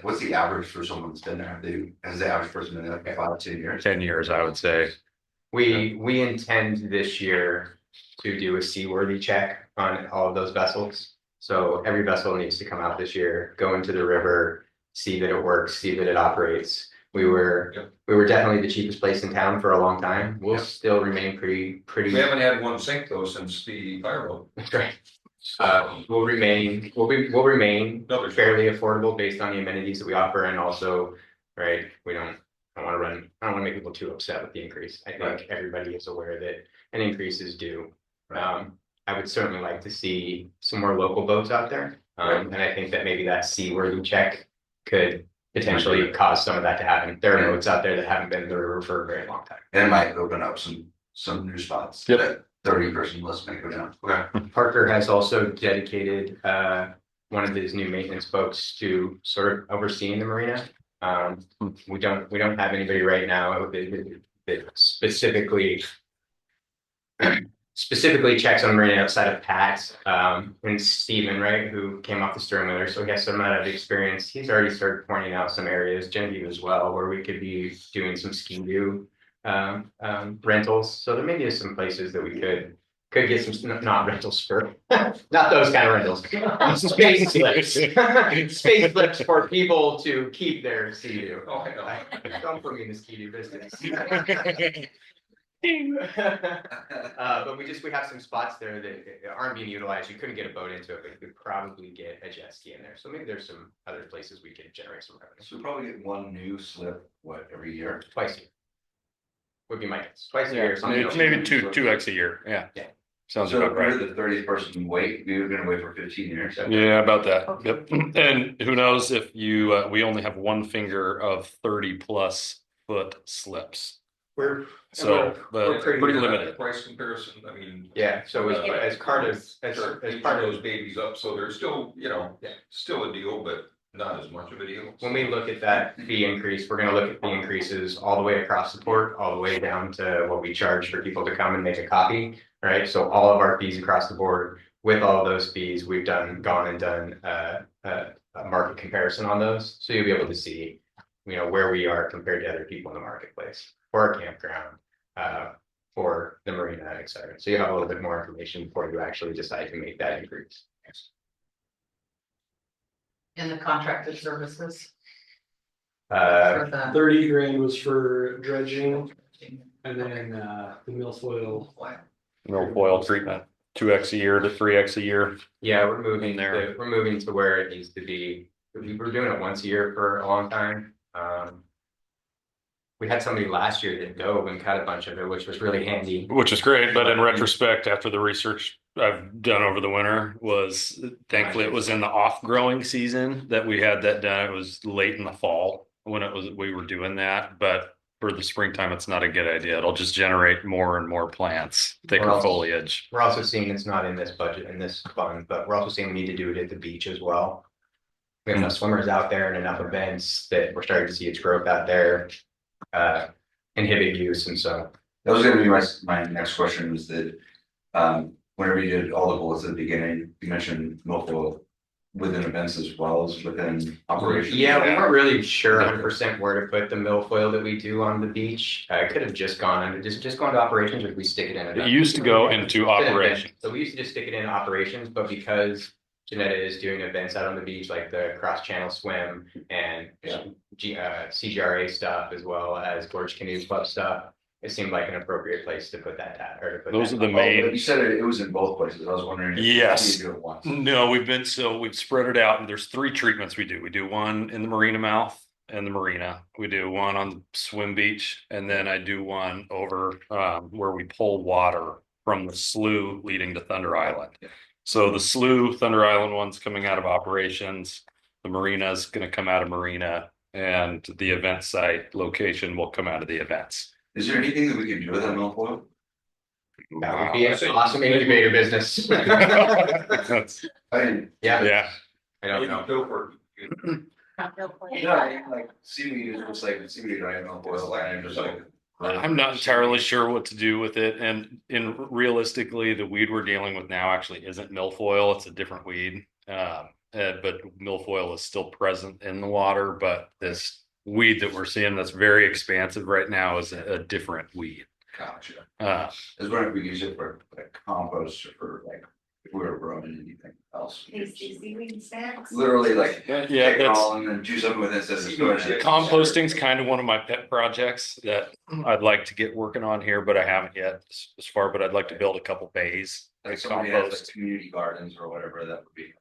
H: what's the average for someone that's been there? Has the average person been there like 5 to 10 years?
J: 10 years, I would say.
A: We intend this year to do a seaworthy check on all of those vessels. So every vessel needs to come out this year, go into the river, see that it works, see that it operates. We were definitely the cheapest place in town for a long time. We'll still remain pretty.
C: We haven't had one sink though since the fireboat.
A: Right. We'll remain fairly affordable based on the amenities that we offer, and also, right, I don't want to make people too upset with the increase. I think everybody is aware that an increase is due. I would certainly like to see some more local boats out there. And I think that maybe that seaworthy check could potentially cause some of that to happen. There are roads out there that haven't been to the river for a very long time.
H: And it might open up some new spots.
J: Yep.
H: That 30-person list may go down. Okay.
A: Parker has also dedicated one of his new maintenance folks to sort of overseeing the marina. We don't have anybody right now that specifically checks on the marina outside of Pat and Steven, right, who came off the stern with her. So he has some amount of experience. He's already started pointing out some areas, Genevieve as well, where we could be doing some ski-doo rentals. So there maybe is some places that we could get some, not rentals for, not those kind of rentals. Space slips. Space slips for people to keep their ski-doo.
C: Oh, I know.
A: Don't put me in the ski-doo business. But we have some spots there that aren't being utilized. You couldn't get a boat into it, but you could probably get a jet ski in there. So maybe there's some other places we could generate some revenue.
H: So we probably get one new slip, every year?
A: Twice a year. Would be my guess. Twice a
J: Yeah,
A: year. Something
J: maybe
A: else.
J: 2x a year. Yeah.
A: Yeah.
J: Sounds
H: So
J: about
H: if we're
J: right.
H: the 30th person wait, we were gonna wait for 15 years.
J: Yeah, about that. Yep. And who knows if you, we only have one finger of 30+ foot slips.
A: We're
J: So,
A: we're
J: but
A: pretty
J: pretty
C: At the
J: limited.
C: Price comparison, I mean.
A: yeah. So as part of as
C: As
A: part of
C: those babies up, so they're still,
A: Yeah.
C: still a deal, but not as much of a deal.
A: when we look at that fee increase, we're gonna look at the increases all the way across the board, all the way down to what we charge for people to come and make a copy, right? So all of our fees across the board, with all of those fees, we've gone and done a market comparison on those. So you'll be able to see, where we are compared to other people in the marketplace for our campground, for the marina, et cetera. So you have a little bit more information before you actually decide to make that increase.
I: In the contracted services.
A: Uh,
I: For the.
F: 30 grand was for dredging and then the milfoil.
J: Milfoil treatment, 2x a year to 3x a year.
A: Yeah, we're moving
J: there.
A: we're moving to where it needs to be. We were doing it once a year for a long time. We had somebody last year that dove and cut a bunch of it, which was really handy.
J: Which is great, but in retrospect, after the research I've done over the winter was thankfully it was in the off growing season that we had that done. It was late in the fall when we were doing that, but for the springtime, it's not a good idea. It'll just generate more and more plants, thicker
A: Well,
J: foliage.
A: We're also seeing it's not in this budget, in this fund, but we're also seeing we need to do it at the beach as well. We have enough swimmers out there and enough events that we're starting to see its growth out there. Inhibit use, and so
H: That was gonna be my next question was that, whenever you did all the bullets at the beginning, you mentioned milfoil within events as well as within operations.
A: yeah, we weren't really sure 100% where to put the milfoil that we do on the beach. I could have just gone to operations, or we stick it in.
J: It used to go into operation.
A: So we used to just stick it in operations, but because Janetta is doing events out on the beach, like the cross channel swim and CGRA stuff, as well as Gorge Canoe Club stuff, it seemed like an appropriate place to put that at, or to put
J: Those
A: that.
J: are the
H: But
J: main.
H: you said it was in both places. I was wondering. If
J: Yes.
H: you do it once.
J: No, we've spread it out, and there's 3 treatments we do. We do one in the marina mouth and the marina. We do one on the swim beach, and then I do one over where we pull water from the slough leading to Thunder Island. So the slough Thunder Island one's coming out of operations. The marina is going to come out of marina, and the event site location will come out of the events.
H: Is there anything that we can do with that milfoil?
A: That would be an awesome incubator business.
J: That's-
H: I didn't.
J: yeah.
A: I don't know.
C: Go for it.
H: No, like seaweed is just like seaweed, right? Milfoil, and I'm just like.
J: I'm not entirely sure what to do with it, and realistically, the weed we're dealing with now actually isn't milfoil; it's a different weed. But milfoil is still present in the water. But this weed that we're seeing that's very expansive right now is a different weed.
H: Gotcha. I was wondering if we use it for like compost or for like if we were growing anything else.
K: Tasty seaweed snacks.
H: Literally like
J: Yeah,
H: take it
J: that's
H: all and then do something with it instead of storing it.
J: composting's kind of one of my pet projects that I'd like to get working on here, but I haven't yet as far. But I'd like to build a couple bays
H: Like
J: like
H: somebody has like
J: compost.
H: community gardens or whatever, that would be.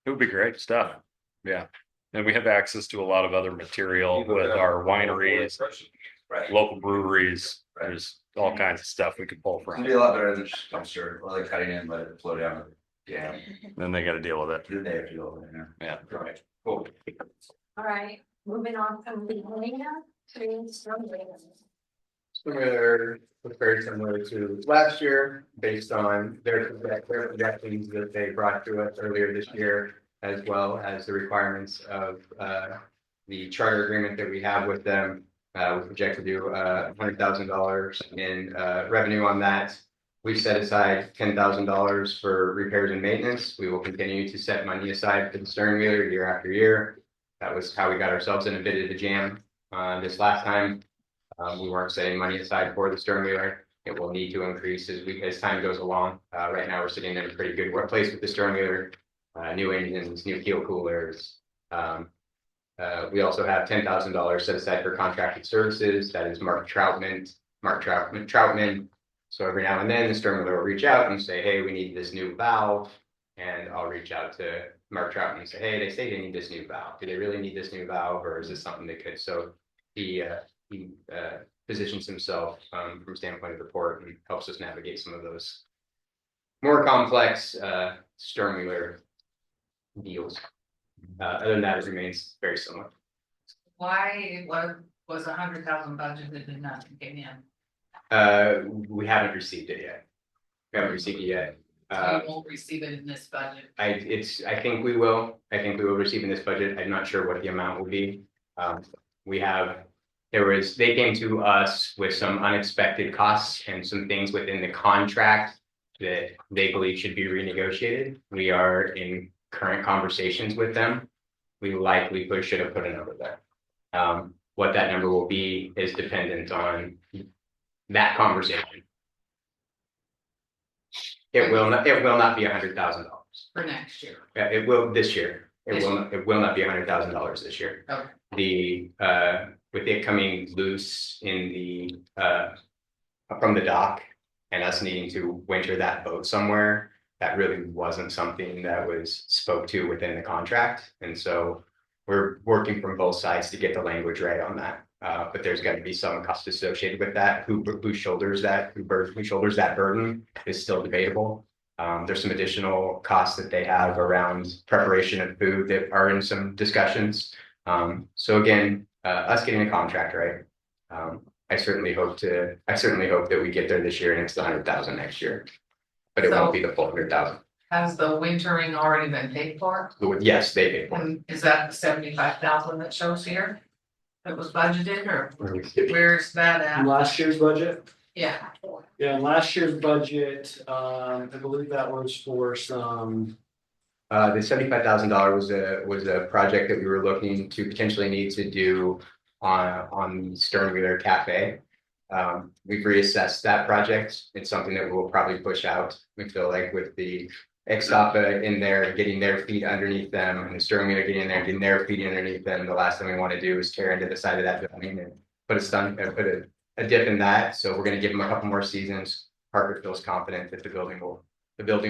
J: It would be great stuff. Yeah, and we have access to a lot of other material with our wineries,
H: Right.
J: local breweries. There's all kinds of stuff we could pull
H: It'd
J: from.
H: be a lot better than just dumpster or like cutting in, let it flow down. Yeah,
J: Then they gotta deal with it.
H: do they have to go over there?
J: Yeah.
C: Right, cool.
G: All right, moving on from the arena to storm drainage.
A: Similar, very similar to last year, based on their projections that they brought to us earlier this year, as well as the requirements of the charter agreement that we have with them. We project to do $100,000 in revenue on that. We've set aside $10,000 for repairs and maintenance. We will continue to set money aside for the stern wheeler year after year. That was how we got ourselves in a bit of a jam this last time. We weren't setting money aside for the stern wheeler. It will need to increase as time goes along. Right now, we're sitting in a pretty good workplace with the stern wheeler, new engines, new keel coolers. We also have $10,000 set aside for contracted services. That is Mark Troutman. So every now and then, the stern wheeler will reach out and say, "Hey, we need this new valve," and I'll reach out to Mark Troutman and say, "Hey, they say they need this new valve. Do they really need this new valve, or is this something they could?" So he positions himself from a standpoint of the port and helps us navigate some of those more complex stern wheeler deals. Other than that, it remains very similar.
I: Why was 100,000 budgeted and nothing came in?
A: We haven't received it yet. We haven't received it yet.
I: So you won't receive it in this budget.
A: I think we will. I think we will receive in this budget. I'm not sure what the amount will be. They came to us with some unexpected costs and some things within the contract that they believe should be renegotiated. We are in current conversations with them. We likely should have put a number there. What that number will be is dependent on that conversation. It will not be $100,000
I: For next year.
A: It will this year.
I: This
A: It will not be $100,000 this year.
I: Okay.
A: With it coming loose in the from the dock and us needing to winter that boat somewhere, that really wasn't something that was spoke to within the contract. And so we're working from both sides to get the language right on that. But there's got to be some cost associated with that. Who shoulders that? Who shoulders that burden is still debatable. There's some additional costs that they have around preparation of food that are in some discussions. So again, us getting a contract right. I certainly hope that we get there this year and it's the 100,000 next year, but it won't be the full 100,000.
I: Has the wintering already been paid for?
A: Yes, they paid for it.
I: And is that the 75,000 that shows here? That was budgeted, or where's that
F: In
I: at?
F: last year's budget,
I: Yeah,
F: yeah, in last year's budget, I believe that was for some.
A: The $75,000 was a project that we were looking to potentially need to do on the stern wheeler cafe. We've reassessed that project. It's something that we'll probably push out. We feel like with the Extapa in there, getting their feet underneath them, and the stern wheeler getting in there, getting their feet underneath them, the last thing we want to do is tear into the side of that building and put a dip in that. So we're going to give them a couple more seasons. Parker feels confident that the building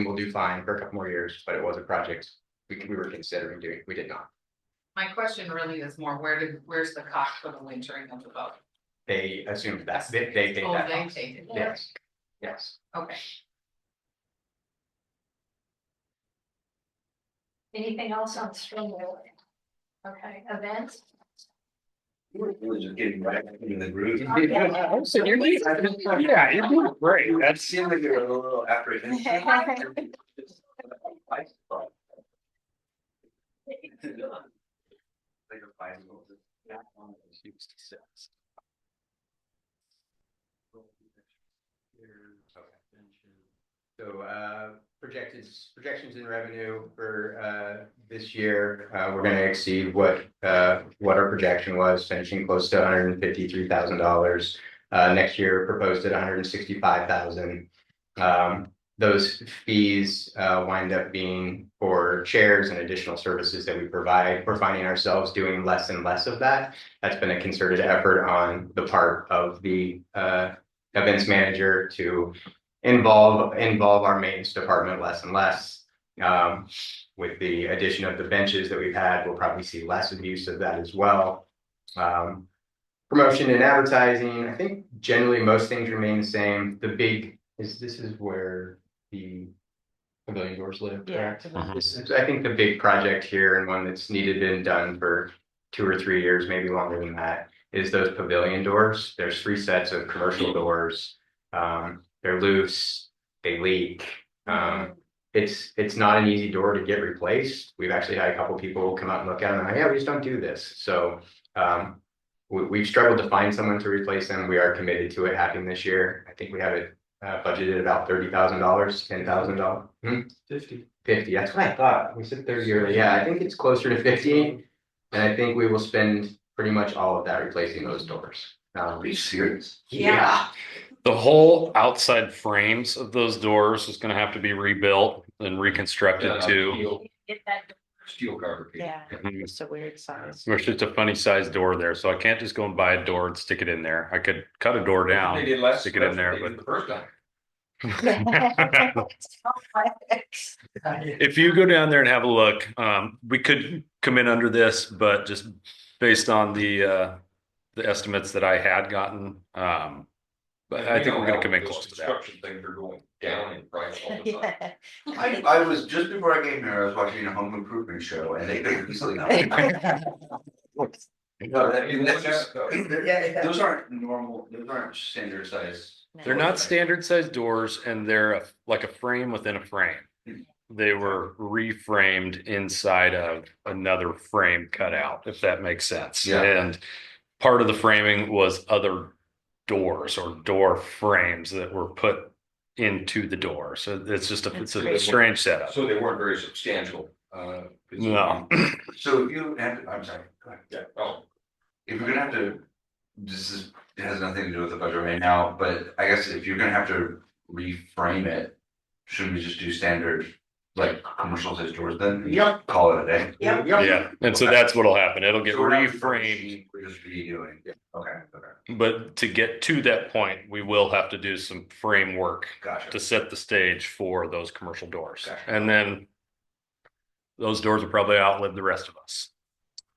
A: will do fine for a couple more years, but it was a project we were considering doing. We did not.
I: my question really is more, where's the cost for the wintering of the boat?
A: They assumed that they paid
I: Oh,
A: that
I: they
A: cost.
I: take it.
A: Yes, yes.
I: Okay.
G: Anything else on storm drainage? Okay, events?
H: We're just getting right in the groove.
J: Yeah, you're doing great.
H: That seemed like you're a little apprehensive. Like a bicycle.
A: So projections in revenue for this year, we're going to exceed what our projection was, finishing close to $153,000. Next year proposed at $165,000. Those fees wind up being for chairs and additional services that we provide. We're finding ourselves doing less and less of that. That's been a concerted effort on the part of the events manager to involve our maintenance department less and less. With the addition of the benches that we've had, we'll probably see less of use of that as well. Promotion and advertising, I think generally most things remain the same. This is where the pavilion doors live,
D: Yeah.
A: correct? I think the big project here and one that's needed been done for 2 or 3 years, maybe longer than that, is those pavilion doors. There's 3 sets of commercial doors. They're loose, they leak. It's not an easy door to get replaced. We've actually had a couple people come out and look at them and, yeah, we just don't do this. So we've struggled to find someone to replace them. We are committed to it happening this year. I think we have it budgeted about $30,000, $10,000. 50, that's what I thought. We said 30 earlier. Yeah, I think it's closer to 50. And I think we will spend pretty much all of that replacing those doors.
H: Are you serious?
A: Yeah.
J: The whole outside frames of those doors is gonna have to be rebuilt and reconstructed too.
G: Get that.
C: Steel fabrication.
D: Yeah,
J: Mhm.
D: it's a weird size.
J: There's just a funny sized door there, so I can't just go and buy a door and stick it in there. I could cut a door down,
C: They did last,
J: stick it in there,
C: that's what they did the first time.
J: if you go down there and have a look, we could come in under this, but just based on the estimates that I had gotten, but I think we're gonna come in close to that.
C: Construction things are going down in price all the time.
H: I was, just before I came here, I was watching a home improvement show and they could easily. No, that's just, those aren't normal, those aren't standard size.
J: They're not standard size doors and they're like a frame within a frame. They were reframed inside of another frame cut out, if that makes sense.
H: Yeah.
J: And part of the framing was other doors or door frames that were put into the door. So it's just it's a strange setup.
C: So they weren't very substantial.
J: No.
H: So if you have, I'm sorry, go ahead.
C: Yeah, oh,
H: If you're gonna have to, it has nothing to do with the budget right now, but I guess if you're gonna have to reframe it, shouldn't we just do standard, like, commercial size doors then?
F: Yep.
H: Call it a day.
F: Yep.
J: Yeah. And so that's what'll happen. It'll get
H: So we're not
J: reframed.
H: We're just redoing. Okay, okay,
J: But to get to that point, we will have to do some framework
H: gotcha.
J: to set the stage for those commercial doors.
H: Gotcha.
J: And then those doors will probably outlive the rest of us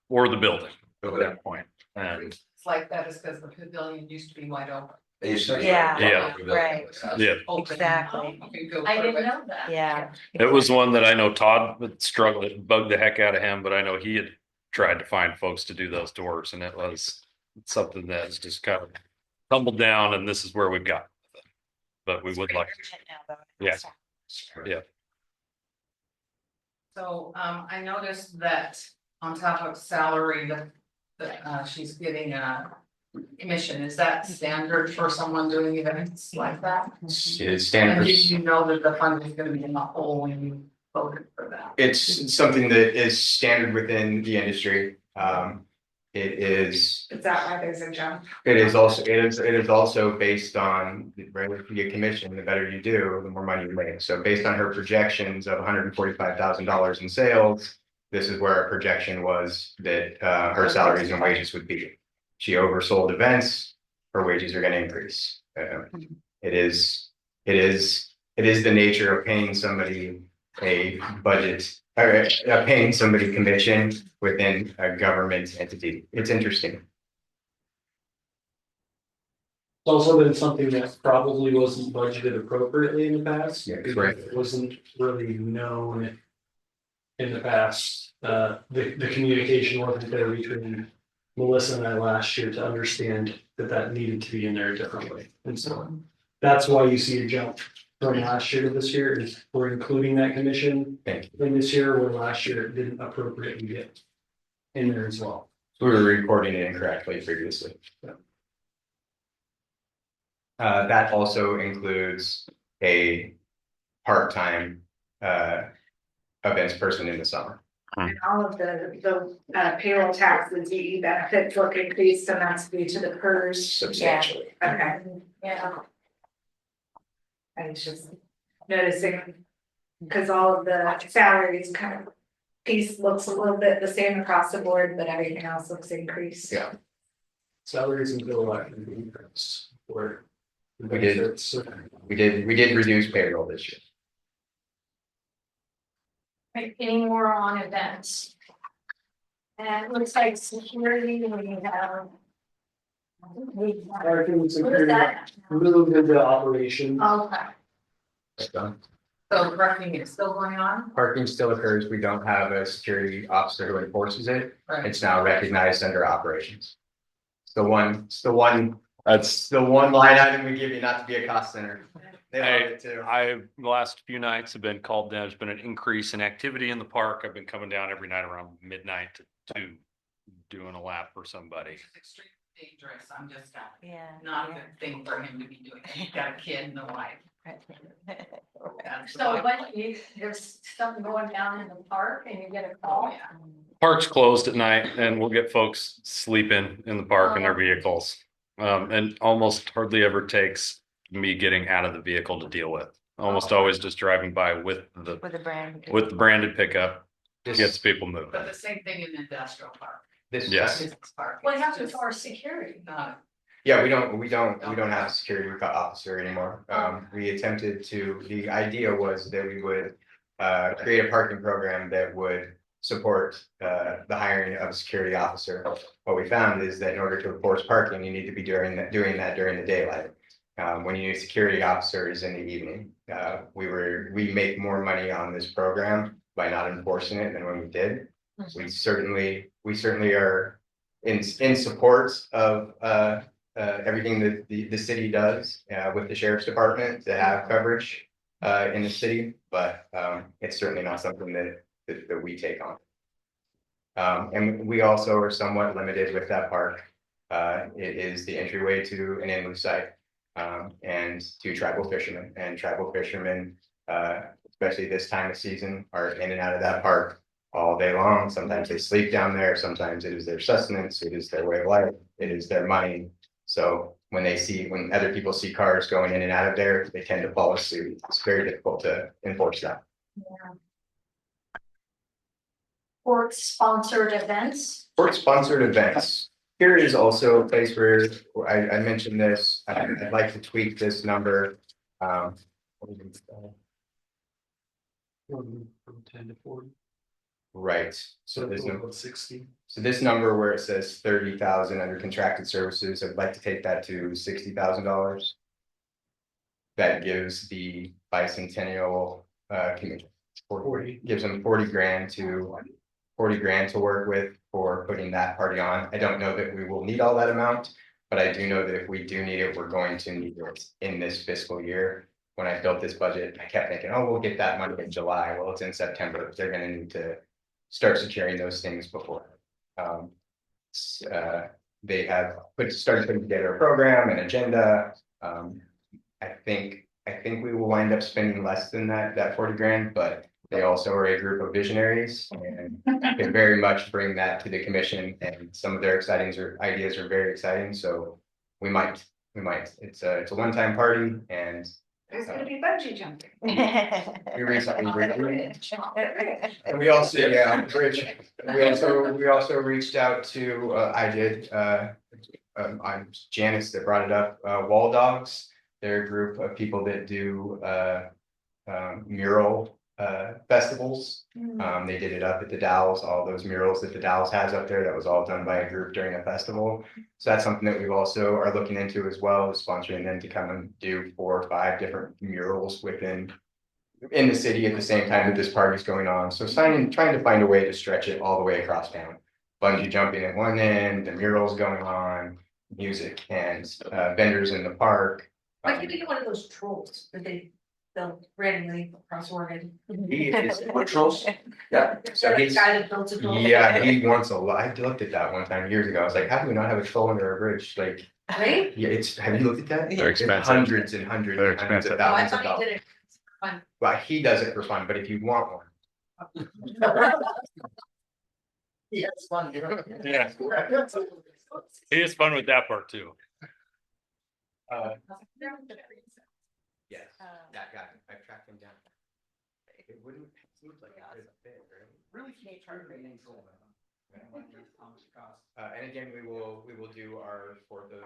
J: or the building at that point. And
I: It's like that is because the pavilion used to be wide open.
H: It used to be-
D: Yeah, right.
J: yeah,
I: Open.
D: Exactly.
I: You can go
G: I
I: for
G: didn't
I: it.
G: know that.
D: Yeah.
J: it was one that I know Todd would struggle, it bugged the heck out of him, but I know he had tried to find folks to do those doors and it was something that's just kind of tumbled down and this is where we've got. But we would like, yeah. Yeah.
I: So, I noticed that on top of salary, that she's getting a commission. Is that standard for someone doing events like that?
A: It's
I: And
A: standard.
I: did you know that the fund is gonna be in the hole when you voted for that?
A: It's something that is standard within the industry. It is
K: that why there's a jump?
A: It is also based on, right, if you get commission, the better you do, the more money you make. So based on her projections of $145,000 in sales, this is where our projection was that her salaries and wages would be. She oversold events, her wages are gonna increase. It is the nature of paying somebody a budget, or paying somebody commission within a government entity. It's interesting.
F: It's also been something that probably wasn't budgeted appropriately in the past.
A: Yeah, right.
F: It wasn't really known in the past. The communication wasn't there between Melissa and I last year to understand that needed to be in there differently. And so that's why you see a jump from last year to this year is we're including that commission
A: Thank you.
F: in this year, where last year it didn't appropriately get in there as well.
A: We were recording it incorrectly previously. That also includes a part-time events person in the summer.
K: And all of the payroll taxes, DE benefits look increased, and that's due to the PERS.
A: Substantially.
K: Okay,
G: Yeah.
K: I was just noticing, because all of the salaries kind of piece looks a little bit the same across the board, but everything else looks increased.
A: Yeah.
F: Salaries and bill elected increase or.
A: We did. We did reduce payroll this year.
G: Right, any more on events? And it looks like security, we have.
F: Parking,
G: What is
F: security,
G: that?
F: moved into operation.
G: Okay,
A: That's done.
I: So parking is still going on?
A: Parking still occurs. We don't have a security officer who enforces it.
I: Right.
A: It's now recognized under operations. It's the one
J: That's
A: line item we give you not to be a cost center. They love it too.
J: the last few nights have been called down. There's been an increase in activity in the park. I've been coming down every night around midnight to doing a lap for somebody.
I: Which is extremely dangerous. I'm just
D: Yeah.
I: not a good thing for him to be doing. He's got a kid and a wife. That's the
G: So
I: wife.
G: when there's something going down in the park and you get a call.
I: Yeah.
J: Park's closed at night and we'll get folks sleeping in the park in their vehicles. And almost hardly ever takes me getting out of the vehicle to deal with. Almost always just driving by with the
D: With the brand.
J: branded pickup
A: This-
J: gets people moving.
I: But the same thing in the industrial park.
A: This,
J: Yes.
I: Business park.
G: What
I: It's
G: happens
I: just
G: to our security?
I: not-
A: yeah, we don't have a security officer anymore. We attempted to, the idea was that we would create a parking program that would support the hiring of a security officer. What we found is that in order to enforce parking, you need to be doing that during the daylight. When you need security officers in the evening, we make more money on this program by not enforcing it than when we did. We certainly are in support of everything that the city does with the sheriff's department to have coverage in the city, but it's certainly not something that we take on. And we also are somewhat limited with that park. It is the entryway to an inland site and to tribal fishermen, especially this time of season, are in and out of that park all day long. Sometimes they sleep down there. Sometimes it is their sustenance. It is their way of life. It is their money. So when other people see cars going in and out of there, they tend to follow suit. It's very difficult to enforce that.
G: Court sponsored events.
A: Court-sponsored events. Here is also a place where I mentioned this. I'd like to tweak this number.
F: From 10 to 40.
A: Right. So there's no.
F: About 60.
A: So this number where it says 30,000 under contracted services, I'd like to take that to $60,000. That gives the bicentennial commission 40, gives them 40 grand to work with for putting that party on. I don't know that we will need all that amount, but I do know that if we do need it, we're going to need it in this fiscal year. When I built this budget, I kept thinking, oh, we'll get that money in July. Well, it's in September. They're going to need to start securing those things before. They have started putting together a program, an agenda. I think we will wind up spending less than that 40 grand, but they also are a group of visionaries and can very much bring that to the commission, and some of their ideas are very exciting. So we might, it's a one-time party, and
K: There's gonna be bungee jumping.
A: we recently,
K: On the bridge.
A: and we also, yeah, on the bridge. We also reached out to, I'm Janice that brought it up, Wall Dogs. They're a group of people that do mural festivals. They did it up at the Dalles, all those murals that the Dalles has up there, that was all done by a group during a festival. So that's something that we also are looking into as well, sponsoring them to come and do 4 or 5 different murals in the city at the same time that this party is going on. So trying to find a way to stretch it all the way across town. Bungee jumping at one end, the murals going on, music and vendors in the park.
K: Why can't we get one of those trolls that they built randomly across Oregon?
A: He is trolls. Yeah. So
K: The
A: he's,
K: guy that built a troll.
A: yeah, he wants a lot. I looked at that one time years ago. I was like, how do we not have a troll under our bridge? Like,
K: Right?
A: yeah, have you looked at that?
J: They're
A: It's
J: expensive.
A: hundreds and hundreds
J: They're
A: and hundreds of
J: expensive.
K: Oh, I
A: thousands of
K: thought he
A: dollars.
K: did it for fun.
A: Well, he does it for fun, but if you want one.
K: Yes, fun.
J: Yeah, it is fun with that part too.
A: Yes, that guy, I tracked him down. It wouldn't, it seems like it was a fit, right?
F: Really?
A: And again, we will do our 4th of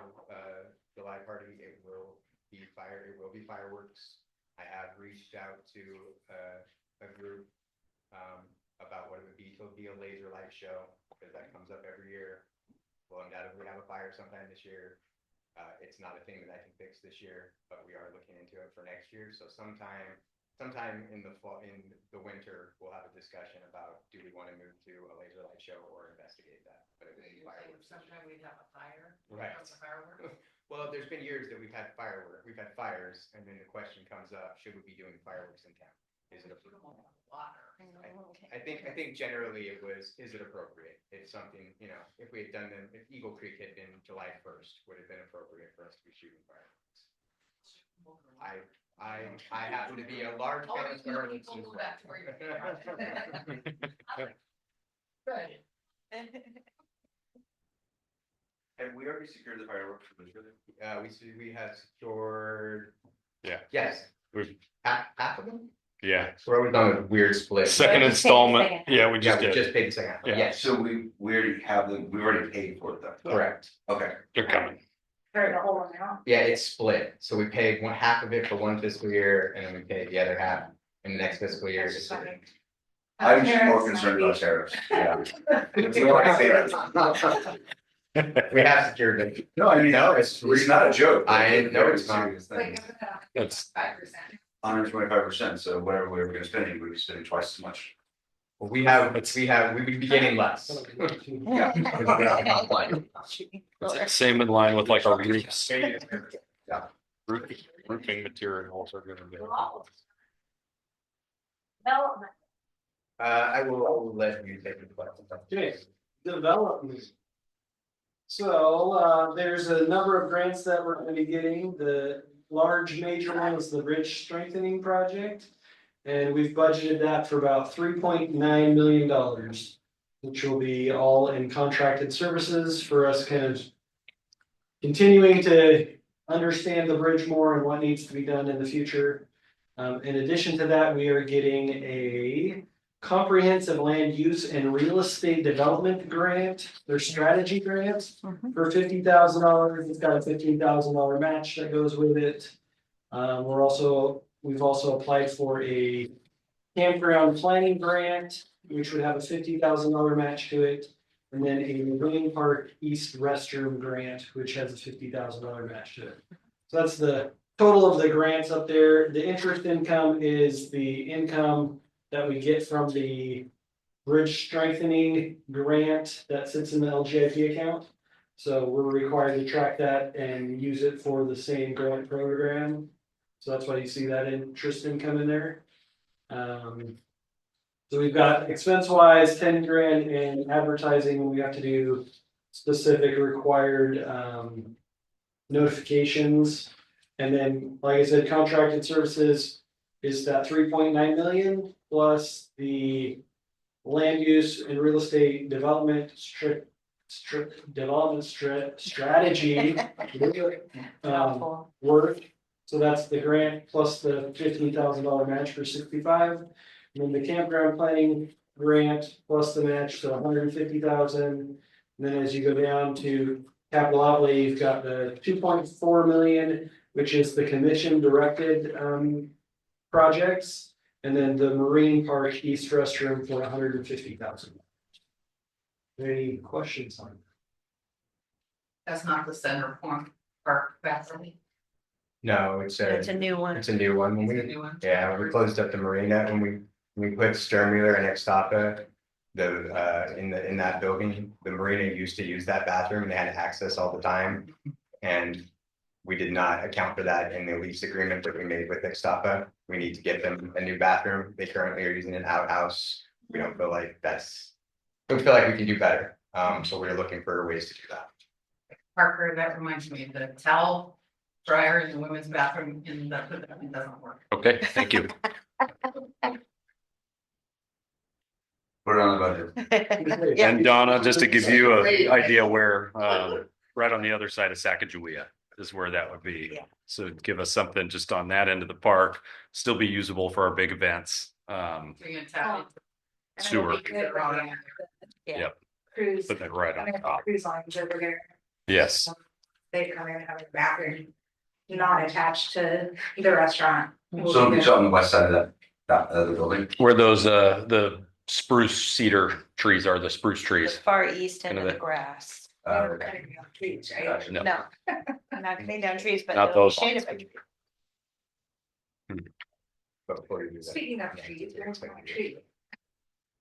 A: July party. It will be fireworks. I have reached out to a group about what it would be to be a laser light show, because that comes up every year. We'll undoubtedly have a fire sometime this year. It's not a thing that I can fix this year, but we are looking into it for next year. So sometime sometime in the fall, in the winter, we'll have a discussion about, do we want to move to a laser light show or investigate that? But it would be fireworks.
I: Sometime we'd have a fire.
A: Right.
I: That's a firework.
A: Well, there's been years that we've had fires, and then the question comes up, should we be doing fireworks in town? Is it appropriate? I think generally it was, is it appropriate? It's something, you know, if we had done them, if Eagle Creek had been July 1st, would have been appropriate for us to be shooting fireworks. I happen to be a large
I: Oh,
A: fan of
I: you
A: fireworks.
I: can
A: as
I: move
A: well.
I: that to where you're. Good.
H: Have we already secured the fireworks for this year?
A: We have secured.
J: Yeah.
A: Yes.
J: We've-
A: Half of them?
J: Yeah.
A: We're always on a weird split.
J: Second
K: just paid the
J: installment.
K: second.
J: Yeah, we
A: Yeah,
J: just
A: we
J: did.
A: just paid the second half.
J: Yeah.
A: Yes,
H: So we already have them, we've already paid for it though.
A: correct.
H: Okay.
J: They're coming.
K: For the whole amount.
A: Yeah, it's split. So we paid one half of it for one fiscal year, and then we paid the other half in the next fiscal year.
K: That's funny.
H: I'm just more
K: Parents
H: concerned
K: might
H: about
K: be-
H: tariffs. Yeah. You know what I say that?
A: We have secured it.
H: No, I mean,
A: No,
H: it's not a joke.
A: I know it's not.
H: Serious thing.
K: Like,
J: That's
K: 5%.
H: 125%, so whatever we were gonna spend, we would be spending twice as much.
A: We would be getting less.
H: Yeah. Because we're not compliant.
J: same in line with like our roofs.
H: Yeah.
J: Roofing materials are gonna be.
K: Development.
A: I will let you take the question.
F: Okay, development. So, there's a number of grants that we're gonna be getting. The large major one is the bridge strengthening project. And we've budgeted that for about $3.9 million, which will be all in contracted services for us kind of continuing to understand the bridge more and what needs to be done in the future. In addition to that, we are getting a comprehensive land use and real estate development grant, their strategy grant for $50,000. It's got a $15,000 match that goes with it. We've also applied for a campground planning grant, which would have a $50,000 match to it. And then a Marine Park East restroom grant, which has a $50,000 match to it. So that's the total of the grants up there. The interest income is the income that we get from the bridge strengthening grant that sits in the LGIP account. So we're required to track that and use it for the same grant program. So that's why you see that interest income in there. So we've got expense wise, 10 grand in advertising, when we have to do specific required notifications. And then, like I said, contracted services is that 3.9 million plus the land use and real estate development strategy work. So that's the grant plus the $15,000 match for 65. And then the campground planning grant plus the match, so 150,000. And then as you go down to capital outlay, you've got the 2.4 million, which is the commission directed projects. And then the Marine Park East restroom for 150,000. Any questions on?
I: That's not the center point park bathroom.
A: No, it's a
D: new one.
A: It's a new one. When
I: It's a
A: we,
I: new one.
A: yeah, when we closed up the marina, when we put Sturmuller and Extapa. In that building, the marina used to use that bathroom and they had access all the time. And we did not account for that in the lease agreement that we made with Extapa. We need to get them a new bathroom. They currently are using an outhouse. We don't feel like we feel like we can do better. So we're looking for ways to do that.
I: Parker, that reminds me, the towel dryer in the women's bathroom in the, it doesn't work.
J: Okay, thank you.
H: Put it on the budget.
J: And Donna, just to give you an idea where, right on the other side of Sacagawea is where that would be.
D: Yeah.
J: So give us something just on that end of the park, still be usable for our big events.
I: So you're gonna tap it.
J: Sewer.
K: Yep. Cruise.
J: Put that right on top.
K: Cruise lines over there.
J: Yes,
K: They come in and have a bathroom, not attached to the restaurant.
H: So it'll be on the west side of the building.
J: where those, the spruce cedar trees are, the spruce trees.
D: Far east end of
J: Kind
D: the
J: of
D: grass.
K: They're cutting down trees, right?
H: Gotcha.
J: No.
D: No, I'm not cutting down trees, but
J: Not
D: they'll be
J: those
D: shaded
J: ones.
D: by trees.
A: But before you do that.
K: Speaking of trees, there's no tree.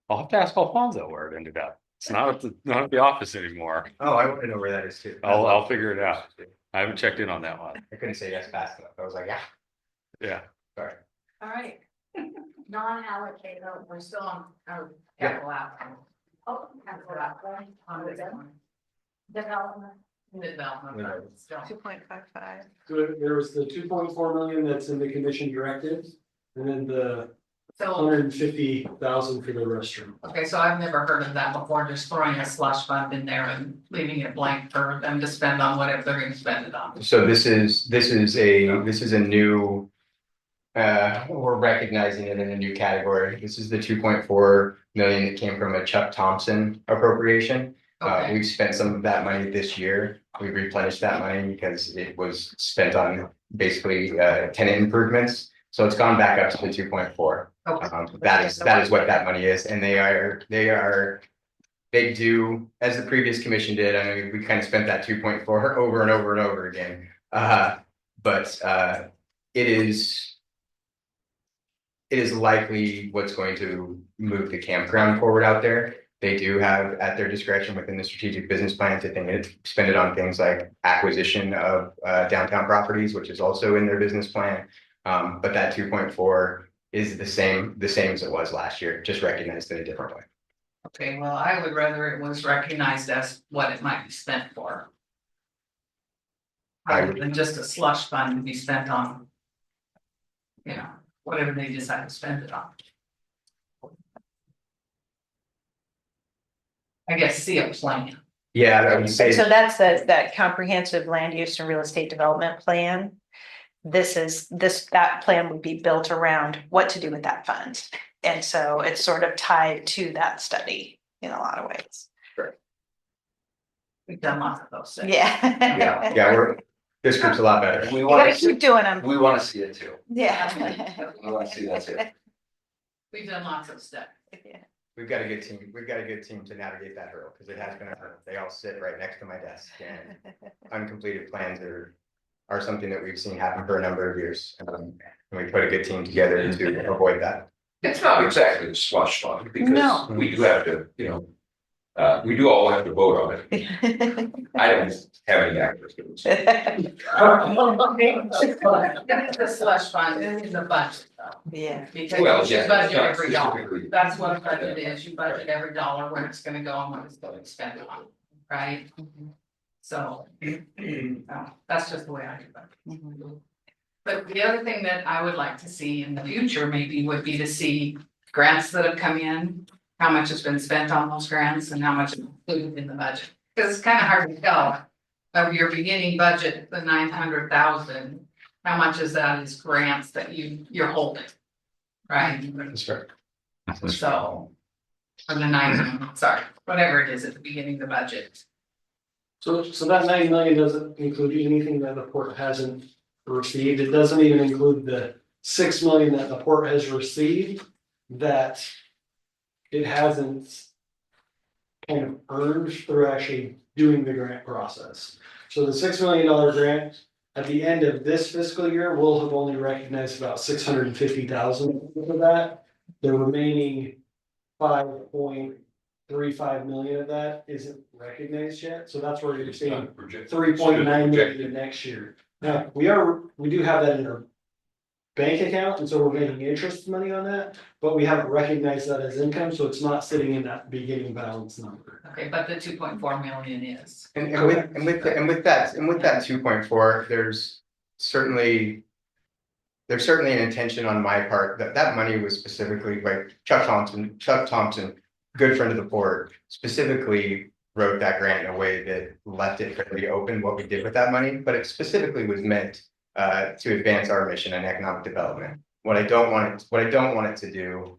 J: I'll have to ask Alfonso where it ended up. It's not at the office anymore.
A: Oh, I want to know where that is too.
J: I'll figure it out. I haven't checked in on that one.
A: I couldn't say yes fast enough. I was like, yeah,
J: Yeah.
A: sorry.
G: All right. Non-allocated,
I: We're still on,
A: Yeah.
I: capital outlay.
G: oh, capital outlay,
I: On this one,
G: development.
I: the development.
A: Yeah.
I: fund, still.
D: 2.55.
F: So there was the 2.4 million that's in the commission directives, and then the
I: So,
F: 150,000 for the restroom.
I: okay, so I've never heard of that before, just throwing a slush fund in there and leaving it blank for them to spend on whatever they're gonna spend it on.
A: So this is a new. We're recognizing it in a new category. This is the 2.4 million that came from a Chuck Thompson appropriation.
I: Okay,
A: We've spent some of that money this year. We replenished that money because it was spent on basically tenant improvements. So it's gone back up to the 2.4.
I: okay,
A: That is what that money is, and they do, as the previous commission did. I mean, we kind of spent that 2.4 over and over and over again. But it is likely what's going to move the campground forward out there. They do have at their discretion within the strategic business plan to spend it on things like acquisition of downtown properties, which is also in their business plan. But that 2.4 is the same as it was last year, just recognized in a different way.
I: okay, well, I would rather it was recognized as what it might be spent for. Rather than just a slush fund to be spent on. You know, whatever they decide to spend it on. I guess see a plan.
A: Yeah, I would say.
D: So that's that comprehensive land use and real estate development plan. That plan would be built around what to do with that fund. And so it's sort of tied to that study in a lot of ways.
I: We've done lots of those things.
D: Yeah.
A: Yeah, this group's a lot better.
H: We
D: You
H: want
D: gotta
H: to,
D: keep doing them.
H: we want to see it too.
D: Yeah.
H: We want to see that too.
I: We've done lots of stuff.
A: We've got a good team. We've got a good team to navigate that hurdle because it has been a hurdle. They all sit right next to my desk, and uncompleted plans are something that we've seen happen for a number of years. And we put a good team together to avoid that.
C: It's not exactly a slush fund because
D: No.
C: we do have to, we do all have to vote on it. I don't have any access to this.
I: It's the slush fund, it is a budget though.
D: Yeah.
I: Because you
C: yeah,
I: budget
C: not
I: every dollar.
C: specifically.
I: That's what a budget is. You budget every dollar where it's gonna go and what it's going to spend on, right? So, that's just the way I do it. But the other thing that I would like to see in the future maybe would be to see grants that have come in. How much has been spent on those grants and how much is included in the budget, because it's kind of hard to tell. Of your beginning budget, the 900,000, how much of that is grants that you're holding? Right?
A: That's right.
I: So. Or the 900, sorry, whatever it is at the beginning of the budget.
F: So that 9 million doesn't include anything that the port hasn't received. It doesn't even include the 6 million that the port has received that it hasn't kind of earned through actually doing the grant process. So the $6 million grant, at the end of this fiscal year, we'll have only recognized about 650,000 of that. The remaining 5.35 million of that isn't recognized yet, so that's where you're seeing 3.9 million next year. Now, we do have that in our bank account, and so we're making interest money on that, but we haven't recognized that as income, so it's not sitting in that beginning balance number.
I: Okay, but the 2.4 million is.
A: And with that 2.4, there's certainly an intention on my part that money was specifically like Chuck Thompson, good friend of the port, specifically wrote that grant in a way that left it fairly open what we did with that money, but it specifically was meant to advance our mission and economic development. What I don't want it to do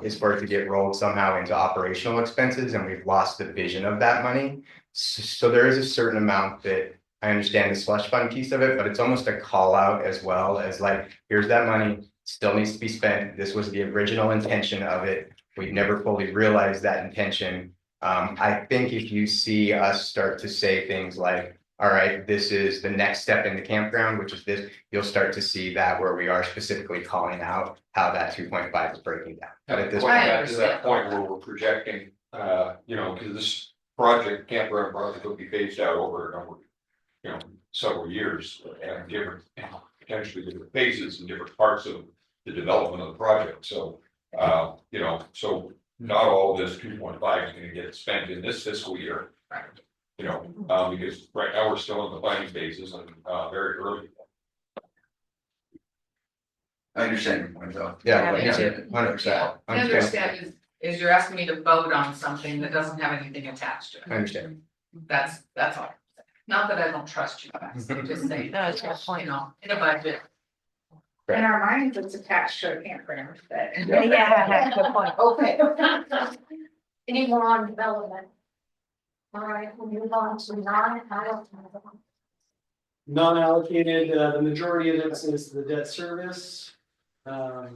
A: is for it to get rolled somehow into operational expenses, and we've lost the vision of that money. So there is a certain amount that I understand the slush fund piece of it, but it's almost a call out as well as like, here's that money, still needs to be spent. This was the original intention of it. We've never fully realized that intention. I think if you see us start to say things like, all right, this is the next step in the campground, which is this, you'll start to see that where we are specifically calling out how that 2.5 is breaking down. But at this
C: Going
A: point,
C: back to that point where we're projecting, because this campground project will be phased out over a number of, several years and different, potentially different phases and different parts of the development of the project. So, so not all of this 2.5 is gonna get spent in this fiscal year. Because right now we're still in the planning phases and, very early.
H: I understand your point though.
A: yeah,
D: Yeah, me too.
A: 100%.
I: I understand is you're asking me to vote on something that doesn't have anything attached to
A: I
I: it.
A: understand.
I: That's all. Not that I don't trust you guys, I'm just saying,
D: No, it's a good point.
I: in a budget.
K: In our minds, it's attached to a campground, but.
D: Yeah, good point.
G: Okay. Any more on development? All right, we'll move on to non-allocated.
F: Non-allocated, the majority of this is the debt service. Or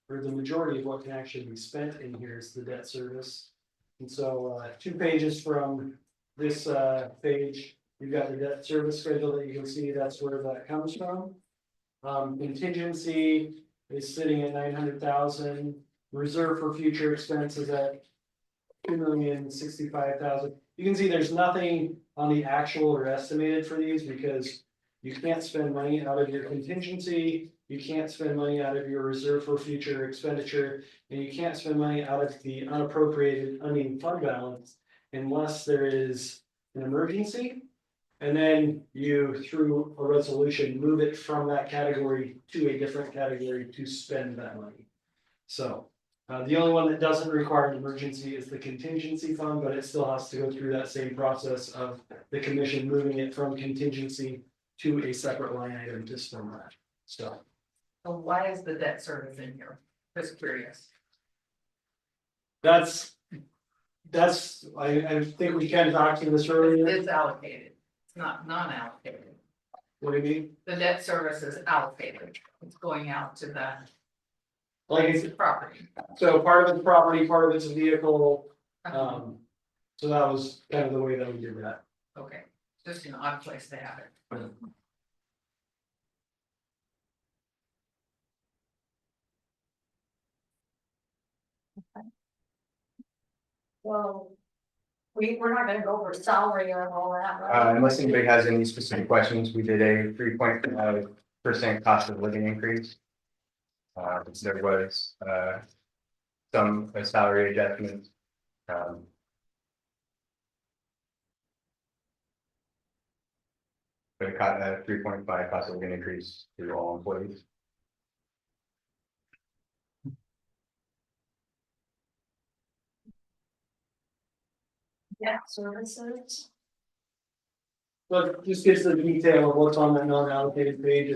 F: the majority of what can actually be spent in here is the debt service. And so, 2 pages from this, page, you've got the debt service schedule that you can see, that's where that comes from. Contingency is sitting at 900,000, reserve for future expenses at 2,065,000. You can see there's nothing on the actual or estimated for these because you can't spend money out of your contingency, you can't spend money out of your reserve for future expenditure, and you can't spend money out of the unappropriated unused fund balance unless there is an emergency. And then you, through a resolution, move it from that category to a different category to spend that money. So, the only one that doesn't require an emergency is the contingency fund, but it still has to go through that same process of the commission moving it from contingency to a separate line item to spend that. So
I: why is the debt service in here? Just curious.
F: that's, I think we can talk to this earlier.
I: It's allocated, it's not non-allocated.
F: What do you mean?
I: The debt service is allocated, it's going out to the
F: Like,
I: property.
F: so part of it's property, part of it's a vehicle. So that was kind of the way that we did that.
I: Okay, just an odd place to have it.
G: Well, we're not gonna go over salary or all that, right?
A: Unless anybody has any specific questions, we did a 3.5% cost of living increase. There was, some salary adjustments. But it got a 3.5 cost of living increase to all employees.
G: Yeah, services.
F: But just gives the detail of what's on that non-allocated page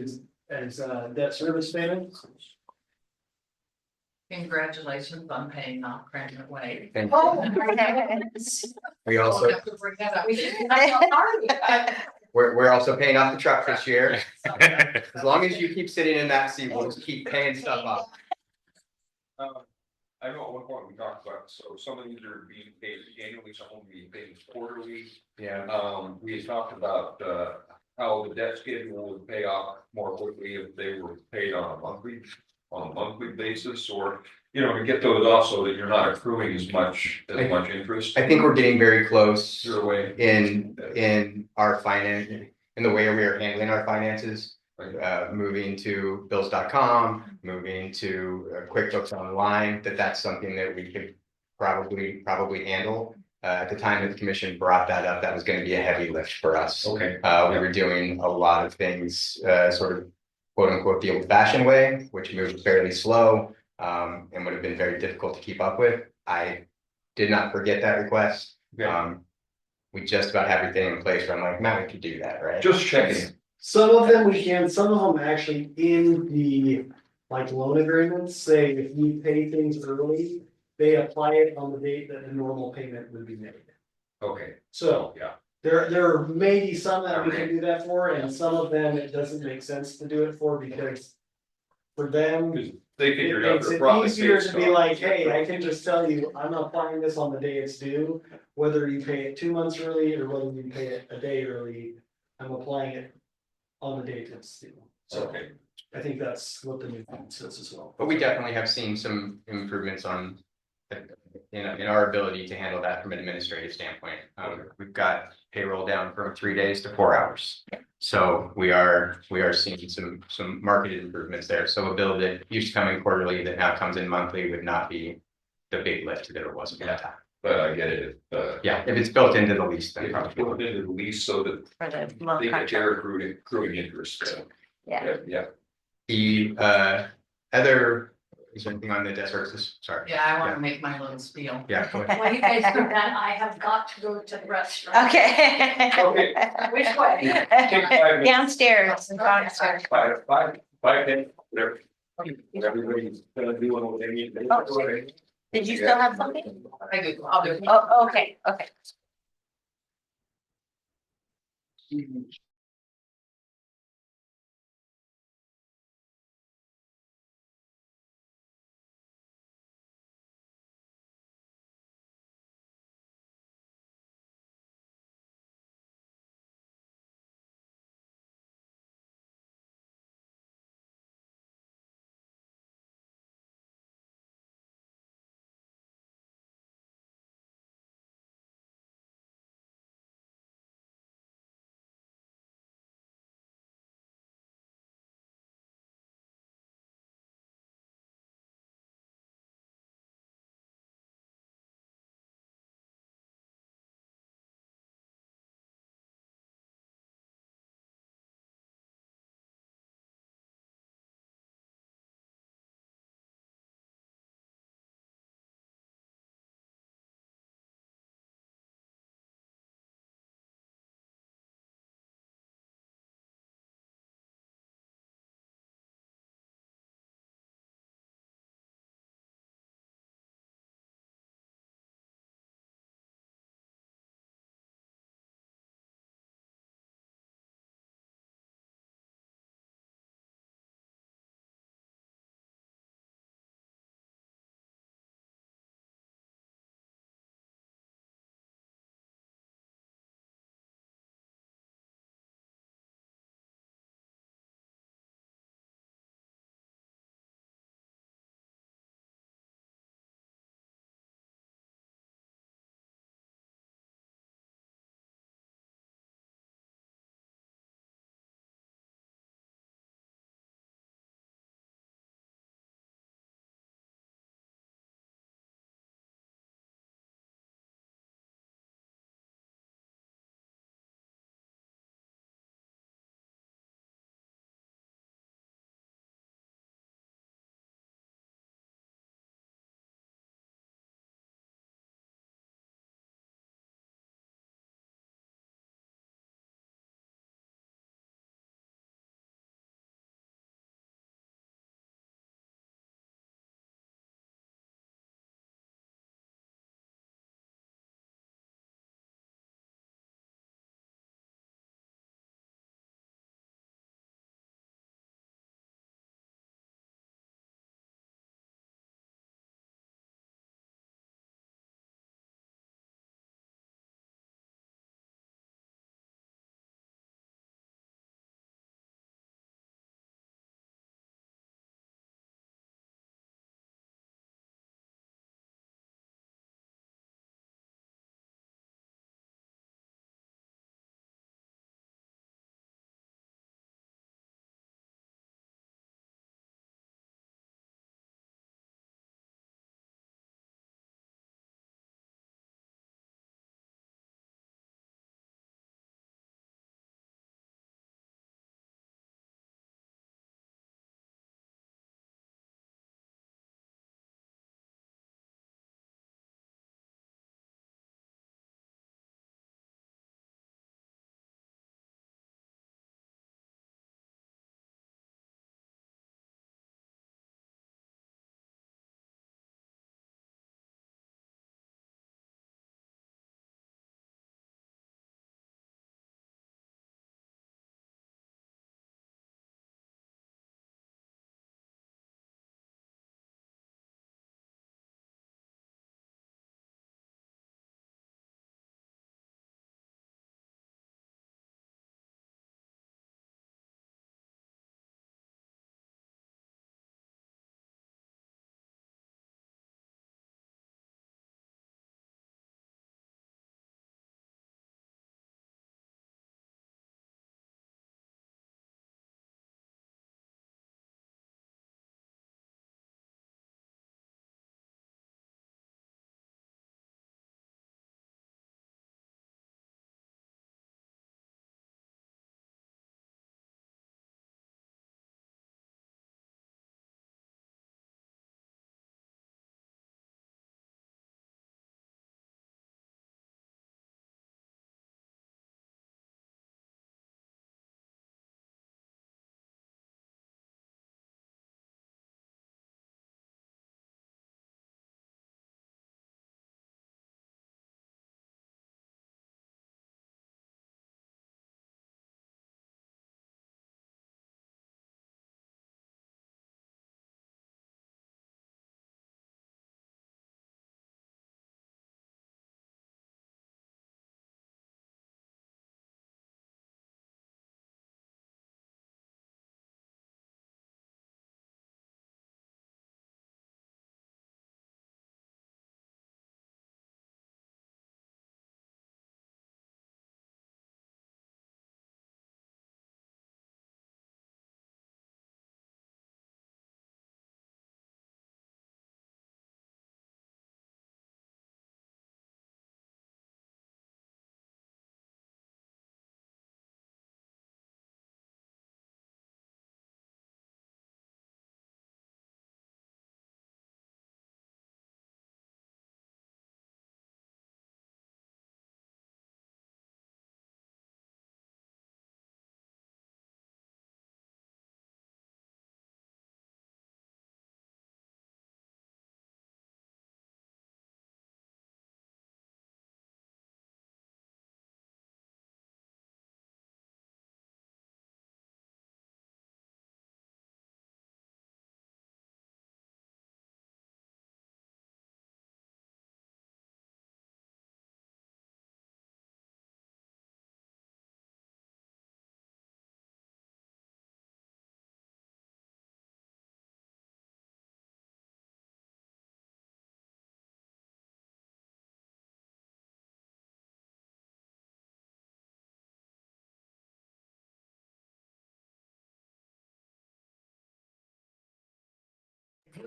F: as debt service payments.
I: Congratulations on paying off Cranford Way.
A: And
G: Oh.
A: we also,
I: Have to bring that up.
A: we're also paying off the truck this year. As long as you keep sitting in that seat, we'll just keep paying stuff off.
C: I know at one point we talked about, so some of these are being paid annually, some will be paid quarterly.
A: Yeah.
C: We had talked about, how the debt schedule would pay off more quickly if they were paid on a monthly basis, or, to get those off so that you're not accruing as much interest.
A: I think we're getting very close
C: Your way.
A: in our finance, in the way we are handling our finances. Moving to bills.com, moving to QuickBooks Online, that's something that we could probably handle. At the time that the commission brought that up, that was going to be a heavy lift for us.
C: Okay.
A: We were doing a lot of things, sort of quote unquote the old fashioned way, which moved fairly slow, and would have been very difficult to keep up with. I did not forget that request.
C: Okay.
A: We just about have everything in place where I'm like, Matt, we could do that, right?
C: Just checking.
F: Some of them we can, some of them actually in the loan agreements say if we pay things early, they apply it on the date that the normal payment would be made.
C: Okay.
F: So
C: Yeah.
F: there may be some that we can do that for, and some of them it doesn't make sense to do it for because for them.
C: Because they
F: It
C: figured out
F: makes
C: their
F: it
C: profit
F: easier
C: based
F: to be
C: on-
F: like, hey, I can just tell you, I'm applying this on the day it's due. Whether you pay it 2 months early or whether you pay it a day early, I'm applying it on the date it's due. So
C: Okay.
F: I think that's what the new thing says as well.
A: But we definitely have seen some improvements on. In our ability to handle that from an administrative standpoint. We've got payroll down from 3 days to 4 hours. So we are seeing some market improvements there. So a bill that used to come in quarterly that now comes in monthly would not be the big lift that it was at one time.
C: But I get it,
A: Yeah, if it's built into the lease, then
C: if it's
A: probably.
C: built into the lease so that
D: For the
C: they
D: loan
C: get
D: contract.
C: their accruing interest, so.
D: Yeah.
C: Yeah,
A: The other, is there anything on the debt services? Sorry.
I: Yeah, I wanna make my little spiel.
A: Yeah, go ahead.
G: While you guys do that, I have got to go to the restaurant.
D: Okay.
G: Which way?
C: Take 5 minutes.
D: Downstairs, downstairs.
C: Five minutes, whatever. Everybody's doing what they need to do.
D: Oh, Did you still have something?
I: I do, I'll do.
D: Oh, okay, okay.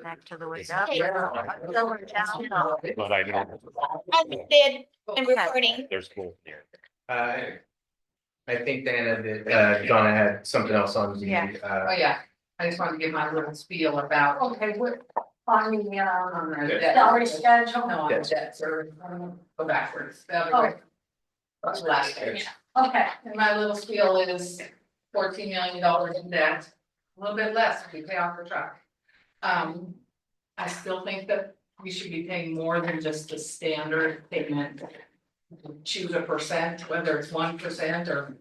D: Back to the way
J: But I know
B: Did, I'm recording.
J: there's both here.
A: I think Donna had something else on the,
D: Yeah.
I: Oh, yeah, I just wanted to give my little spiel about.
G: Okay, what, on the,
I: On the
C: Yeah.
I: debt.
G: salary schedule?
I: No, on the debt service, go backwards, the other way. That's last page.
G: Okay,
I: And my little spiel is $14 million in debt, a little bit less if we pay off the truck. I still think that we should be paying more than just the standard payment. Choose a percent, whether it's 1% or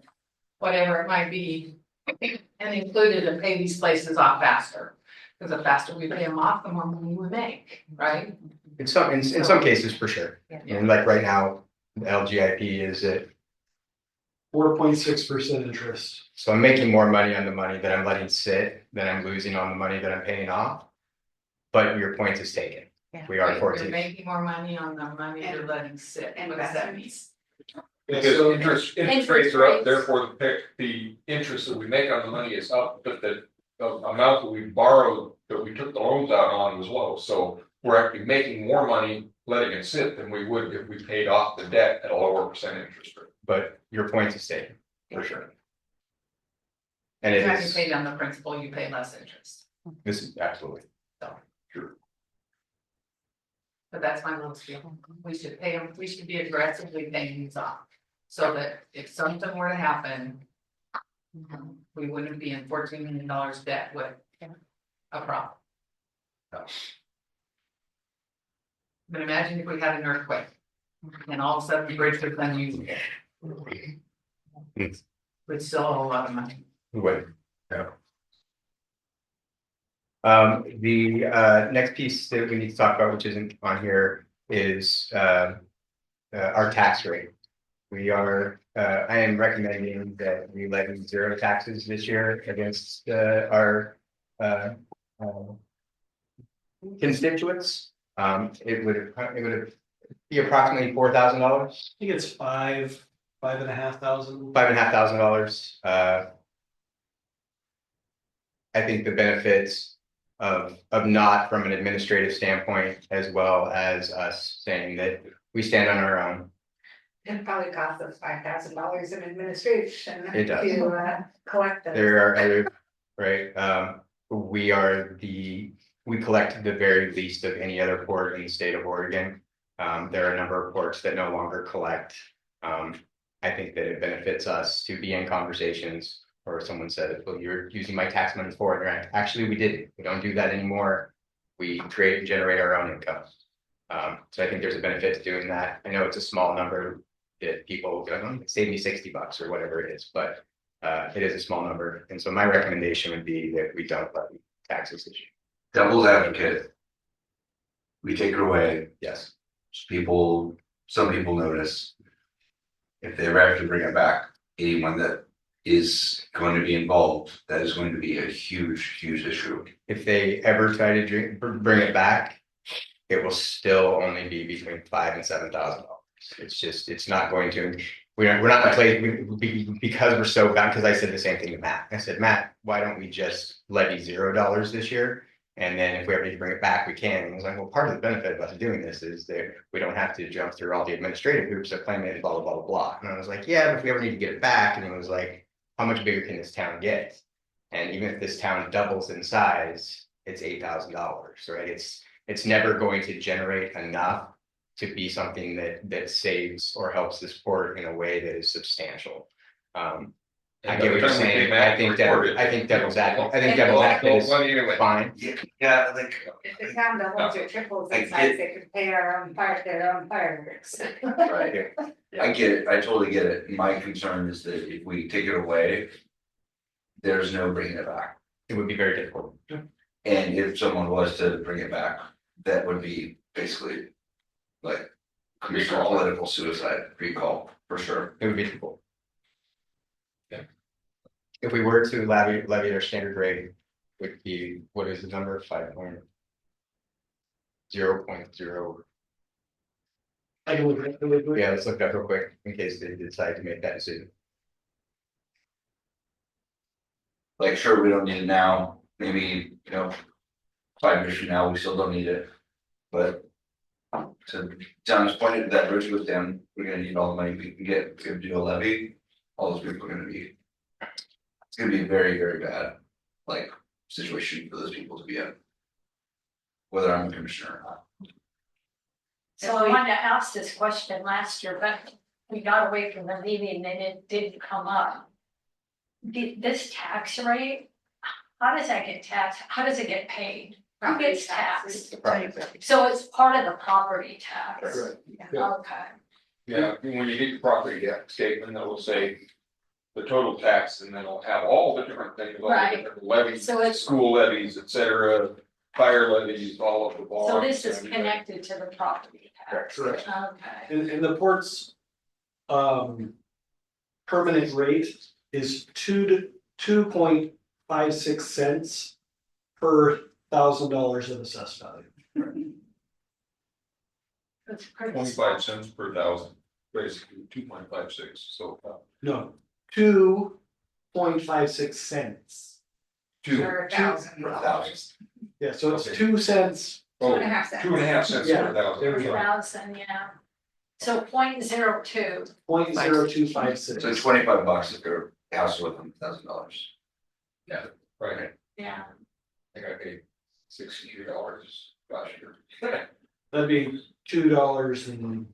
I: whatever it might be. And included and pay these places off faster, because the faster we pay them off, the more money we make, right?
A: in some cases, for sure. And like right now, the LGIP is at,
F: 4.6% interest.
A: so I'm making more money on the money that I'm letting sit than I'm losing on the money that I'm paying off. But your point is taken.
D: Yeah.
A: We are
I: You're
A: 14.
I: making more money on the money you're letting sit, what does that mean?
C: Because interest rates are up, therefore the interest that we make on the money is up, but the amount that we borrowed, that we took the loans out on was low, so we're actually making more money letting it sit than we would if we paid off the debt at a lower percent interest rate.
A: But your point is taken, for sure. And it
I: If you
A: is,
I: pay down the principal, you pay less interest,
A: this is absolutely.
I: but that's my little spiel. We should pay them, we should be aggressively paying these off. So that if something were to happen, we wouldn't be in $14 million debt with a problem. But imagine if we had an earthquake and all of a sudden the bridge was unusable. We'd still owe a lot of money.
A: Wait, yeah. The next piece that we need to talk about, which isn't on here, is our tax rate. I am recommending that we levy 0 taxes this year against our constituents. It would be approximately $4,000.
F: I think it's $5,500.
A: $5,500. I think the benefits of not from an administrative standpoint, as well as us saying that we stand on our own.
K: It probably costs us $5,000 in administration
A: It does.
K: to collect those.
A: There are other, right, we collect the very least of any other port in the state of Oregon. There are a number of ports that no longer collect. I think that it benefits us to be in conversations, or someone said, well, you're using my tax money for it. Actually, we didn't. We don't do that anymore. We create and generate our own income. So I think there's a benefit to doing that. I know it's a small number that people go, oh, save me $60 or whatever it is, but it is a small number. And so my recommendation would be that we don't levy taxes this year.
H: Devil's advocate. We take it away,
A: Yes.
H: some people notice. If they ever have to bring it back, anyone that is going to be involved, that is going to be a huge, huge issue.
A: If they ever try to bring it back, it will still only be between $5,000 and $7,000. It's not going to, we're not gonna play, because we're so bad, because I said the same thing to Matt. I said, Matt, why don't we just levy $0 this year? And then if we ever need to bring it back, we can. And I was like, well, part of the benefit about doing this is that we don't have to jump through all the administrative hoops of claiming it, blah, blah, blah, blah. And I was like, yeah, but if we ever need to get it back, and it was like, how much bigger can this town get? And even if this town doubles in size, it's $8,000, right? It's never going to generate enough to be something that saves or helps this port in a way that is substantial. I get what you're saying. I think devil's advocate is fine.
H: Yeah, like.
K: If the town doubles or triples
H: I
K: in size,
H: get-
K: they could pay their own fireworks.
H: Right, I get it, I totally get it. My concern is that if we take it away, there's no bringing it back.
A: It would be very difficult.
H: And if someone was to bring it back, that would be basically like Commissioner political suicide, recall, for sure.
A: It would be difficult. Yeah. If we were to levy their standard rate, would be, what is the number? 5.0.0.
F: I can look at it really quick.
A: Yeah, let's look it up real quick in case they decide to make that decision.
H: Like, sure, we don't need it now, maybe, 5 years from now, we still don't need it. But to John's point, if that bridge goes down, we're gonna need all the money we can get, to do a levy, all those people are gonna be. It's gonna be a very, very bad, like, situation for those people to be in. Whether I'm a commissioner or not.
G: So I wanted to ask this question last year, but we got away from the meeting and it didn't come up. This tax rate, how does that get taxed? How does it get paid? Who gets taxed? So it's part of the property tax.
C: Right.
G: Okay.
C: Yeah, when you get your property tax statement, it will say the total tax, and then it'll have all the different things, all the
G: Right.
C: different levies,
G: So it's-
C: school levies, et cetera, fire levies, all of the bonds.
G: So this is
C: and everything.
G: connected to the property tax.
F: Correct.
G: Okay.
F: And the port's permanent rate is 2.56 cents per $1,000 of assessed value.
G: It's pretty
C: 25
G: small.
C: cents per thousand, basically 2.56, so.
F: No, 2.56 cents.
K: Per thousand.
F: Yeah, so it's
C: Okay.
F: 2 cents.
C: Oh,
K: 2.5 cents.
C: 2.5 cents
F: Yeah,
C: per thousand.
F: there we go.
G: 1,000, yeah. So 0.02.
F: 0.0256.
H: So $25 if your house is worth $1,000.
C: Right,
G: Yeah.
C: I got paid $62 last year.
F: That'd be $2 and.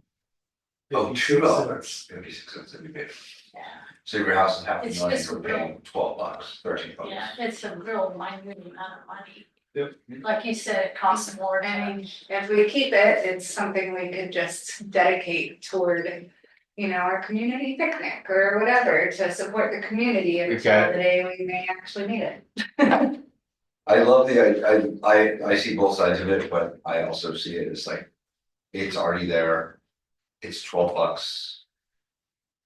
H: Oh, $2, 56 cents that'd be big.
G: Yeah.
H: So your house is half a
G: It's
H: million,
G: just
H: we're paying $12, $13.
G: Yeah, it's a real minute amount of money.
F: Yep.
G: Like you said, it costs more.
K: I mean, if we keep it, it's something we could just dedicate toward, you know, our community picnic or whatever to support the community
A: We've
K: until
A: got-
K: the day we may actually need it.
H: I love I see both sides of it, but I also see it as like, it's already there. It's $12.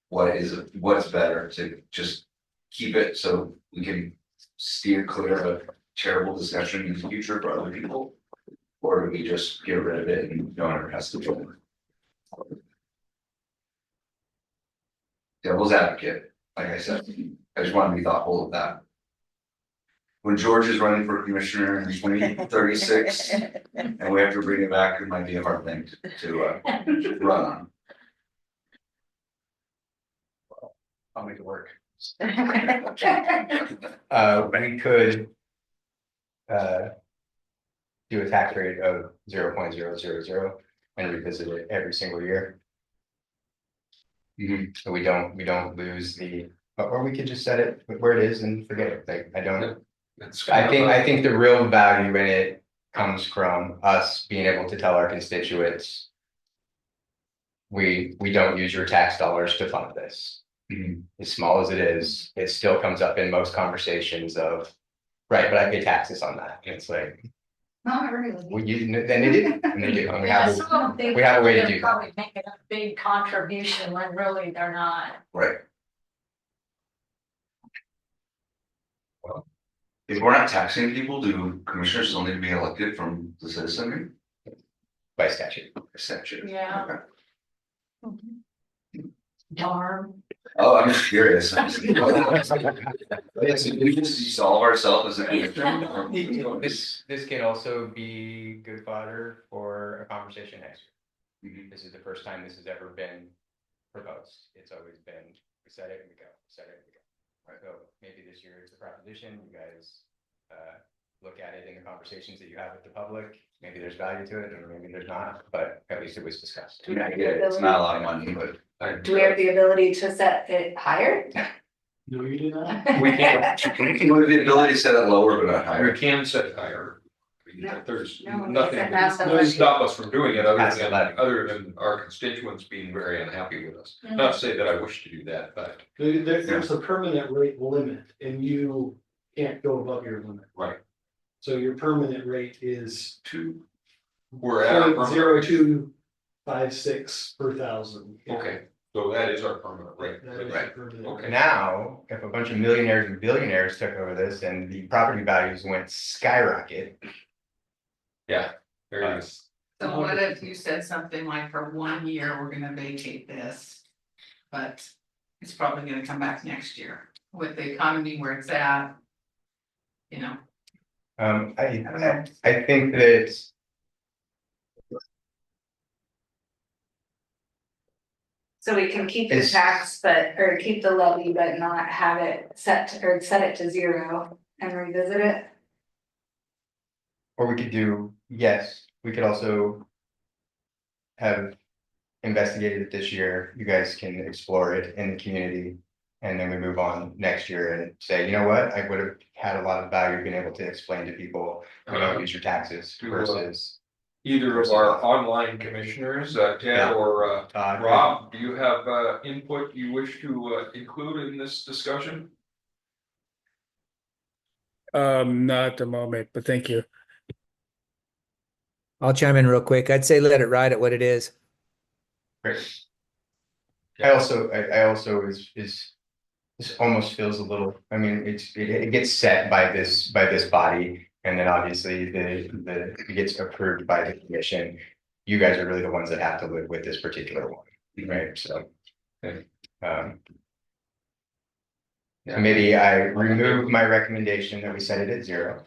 H: What's better to just keep it so we can steer clear of terrible discussion in the future for other people? Or do we just get rid of it and no one ever has to do it? Devil's advocate, like I said, I just want to be thoughtful of that. When George is running for commissioner in 2036, and we have to bring it back, it might be a hard thing to run on.
A: I'll make it work. We could. Do a tax rate of 0.000 and revisit it every single year. So we don't lose or we could just set it where it is and forget it, like, I think the real value in it comes from us being able to tell our constituents. We don't use your tax dollars to fund this. As small as it is, it still comes up in most conversations of, right, but I pay taxes on that, and it's like,
K: Not really.
A: well, then they do, and they do, and we
G: Yeah,
A: have,
G: some of them think
A: we have a way to
G: they're
A: do that.
G: probably making a big contribution when really they're not.
H: Right. If we're not taxing people, do commissioners still need to be elected from the citizenry?
A: By statute.
H: Statute.
G: Yeah.
H: Okay.
G: Darn.
H: Oh, I'm just curious. Yes, we just dissolve ourselves as a commission.
A: This can also be good fodder for a conversation next year. This is the first time this has ever been proposed. It's always been, we set it and we go, set it and we go. Right, so maybe this year it's a proposition, you guys look at it in the conversations that you have with the public. Maybe there's value to it, or maybe there's not, but at least it was discussed.
H: I mean, I get it, it's not a lot of money, but.
K: Do we have the ability to set it higher?
F: No, you do not.
C: We can't,
H: You have the ability to set it lower, but not
C: we
H: higher.
C: can set it higher. I mean,
K: No.
C: There's
K: No,
C: nothing
K: it's a massive
C: to
K: levy.
C: stop us from doing it
A: That's a levy.
C: other than our constituents being very unhappy with us. Not to say that I wish to do that, but.
F: There's a permanent rate limit and you can't go above your limit.
C: Right.
F: So your permanent rate is
C: We're at our permanent rate.
F: 0.0256 per thousand.
C: Okay, so that is our permanent rate.
F: That is
H: Right.
F: your permanent
C: Okay.
F: rate.
A: Now, if a bunch of millionaires and billionaires took over this and the property values went skyrocket,
C: Yeah, there it is.
I: So what if you said something like for 1 year, we're gonna vacate this? But it's probably gonna come back next year with the economy where it's at. You know,
A: I think that
K: So we can keep the
A: Is-
K: tax, but, or keep the levy, but not have it or set it to 0 and revisit it.
A: or we could do, yes, we could also have investigated it this year. You guys can explore it in the community. And then we move on next year and say, you know what, I would have had a lot of value being able to explain to people, we don't use your taxes versus.
C: Either of our online commissioners, Ted
A: Yeah.
C: or
A: Todd.
C: Rob, do you have input you wish to include in this discussion?
E: Not at the moment, but thank you. I'll chime in real quick. I'd say let it ride at what it is.
A: Great. I also this almost feels a little, I mean, it gets set by this body. And then obviously it gets approved by the commission. You guys are really the ones that have to live with this particular one, right? So. Maybe I remove my recommendation that we set it at 0.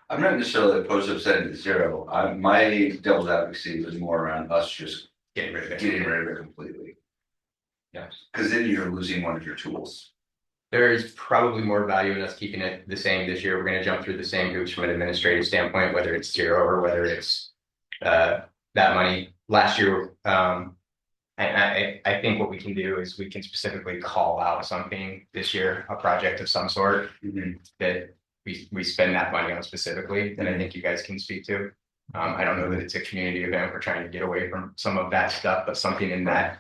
H: I'm not necessarily opposed to setting it to 0. My devil's advocacy was more around us just
A: Getting rid of it.
H: getting rid of it completely.
C: Yes.
H: Because then you're losing one of your tools.
A: There is probably more value in us keeping it the same this year. We're gonna jump through the same hoops from an administrative standpoint, whether it's 0 or whether it's that money. Last year, I think what we can do is we can specifically call out something this year, a project of some sort that we spend that money on specifically, that I think you guys can speak to. I don't know that it's a community event. We're trying to get away from some of that stuff, but something in that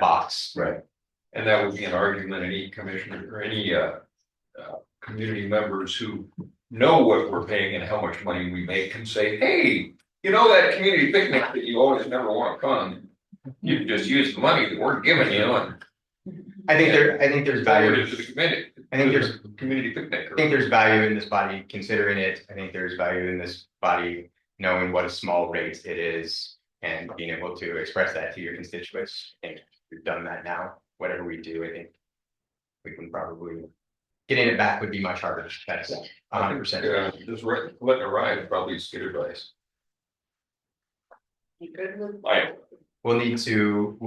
A: box.
H: Right.
C: And that would be an argument any commissioner or any community members who know what we're paying and how much money we make can say, hey, you know, that community picnic that you always never want to fund, you can just use the money that we're giving you and
A: I think there's value.
C: forward it to the committee.
A: I think there's
C: Community picnic.
A: I think there's value in this body considering it. I think there's value in this body knowing what a small rate it is and being able to express that to your constituents. I think we've done that now. Whatever we do, I think we can probably getting it back would be much harder. That's 100%.
C: Just letting it ride is probably good advice.
K: You good with?
A: We'll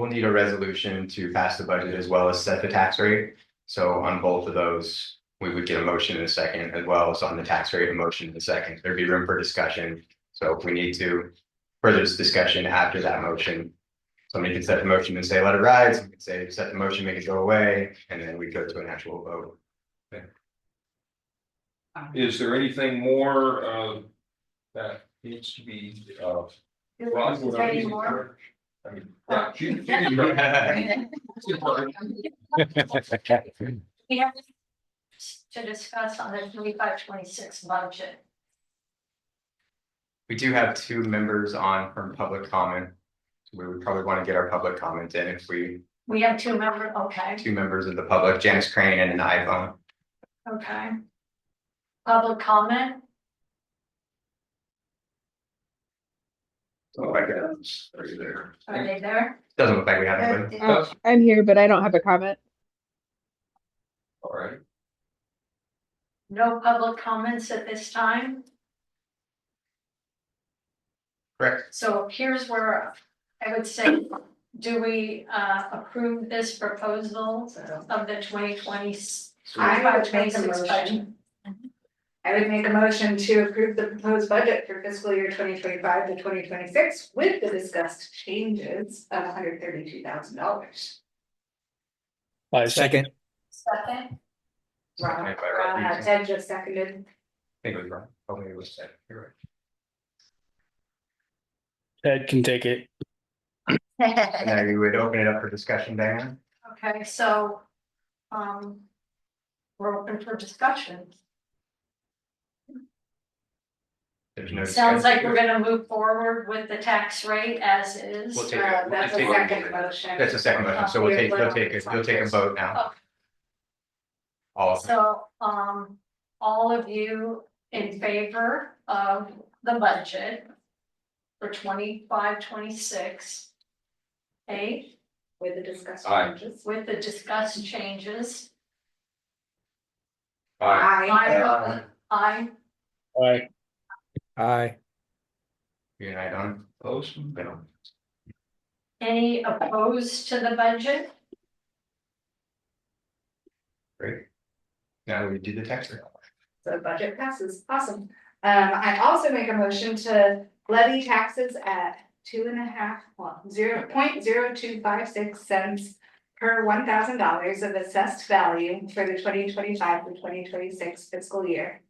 A: need a resolution to pass the budget as well as set the tax rate. So on both of those, we would get a motion in a second, as well as on the tax rate, a motion in a second. There'd be room for discussion. So if we need to further this discussion after that motion, somebody can set the motion and say, let it ride. Somebody can say, set the motion, make it go away, and then we go to an actual vote.
C: Is there anything more that needs to be brought
G: Is there any more?
C: I mean, yeah,
G: We have to discuss on the 25-26 budget.
A: We do have 2 members on from public comment. We would probably want to get our public comment in if
G: We have 2 members, okay,
A: 2 members of the public, Janice Crane and an iPhone.
G: okay. Public comment,
A: Doesn't look like it.
C: are you there?
G: are they there?
A: Doesn't look like we have anybody.
L: I'm here, but I don't have a comment.
C: All right.
G: No public comments at this time?
A: Correct.
G: So here's where I would say, do we approve this proposal of the 2020?
K: I would make a motion. I would make a motion to approve the proposed budget for fiscal year 2025 to 2026 with the discussed changes of $132,000.
E: Second.
G: Second,
A: Seconded by Rob.
K: Ted just seconded.
A: I think it was wrong. Hopefully it was said. You're
E: Ted can take it.
A: right. And then we would open it up for discussion, Diana.
G: okay, so, we're open for discussion.
A: There's no.
G: Sounds like we're
A: discussion.
G: gonna move forward with the tax rate as is.
A: We'll take
K: That's a
A: take-
K: second motion.
A: That's a second motion, so we'll take a vote now.
G: Okay.
A: All of them.
G: So, all of you in favor of the budget for 25-26, okay,
K: With the discussed
C: Aye.
K: changes.
G: with the discussed changes.
K: Aye.
G: Aye.
E: Aye. Aye.
A: You and I don't oppose, no.
G: Any opposed to the budget?
A: Great. Now we do the text.
K: So budget passes, awesome. I also make a motion to levy taxes at 0.0256 per $1,000 of assessed value for the 2025 to 2026 fiscal year.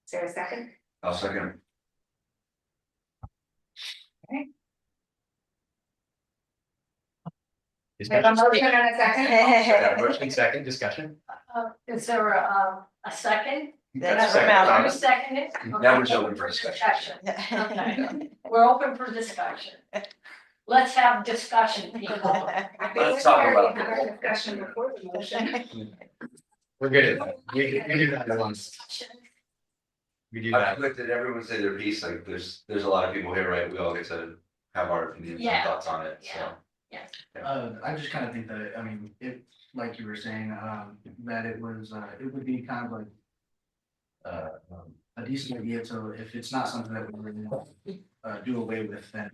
K: Is there a second?
H: I'll second.
K: I have a motion and a second.
A: Motion second, discussion.
G: Is there a second?
D: That's
A: Second.
G: Who seconded?
H: Now we're open for discussion.
G: Okay, we're open for discussion. Let's have discussion, people.
H: Let's talk about
K: We had a discussion before the motion.
A: We're good at that. We do that at once. We do
H: I
A: that.
H: like that everyone say their piece, like there's a lot of people here, right? We all get to have our opinions and
G: Yeah.
H: thoughts on it, so.
F: I just kind of think that, I mean, if, like you were saying, that it would be kind of like a decent idea to, if it's not something that we really want to do away with, then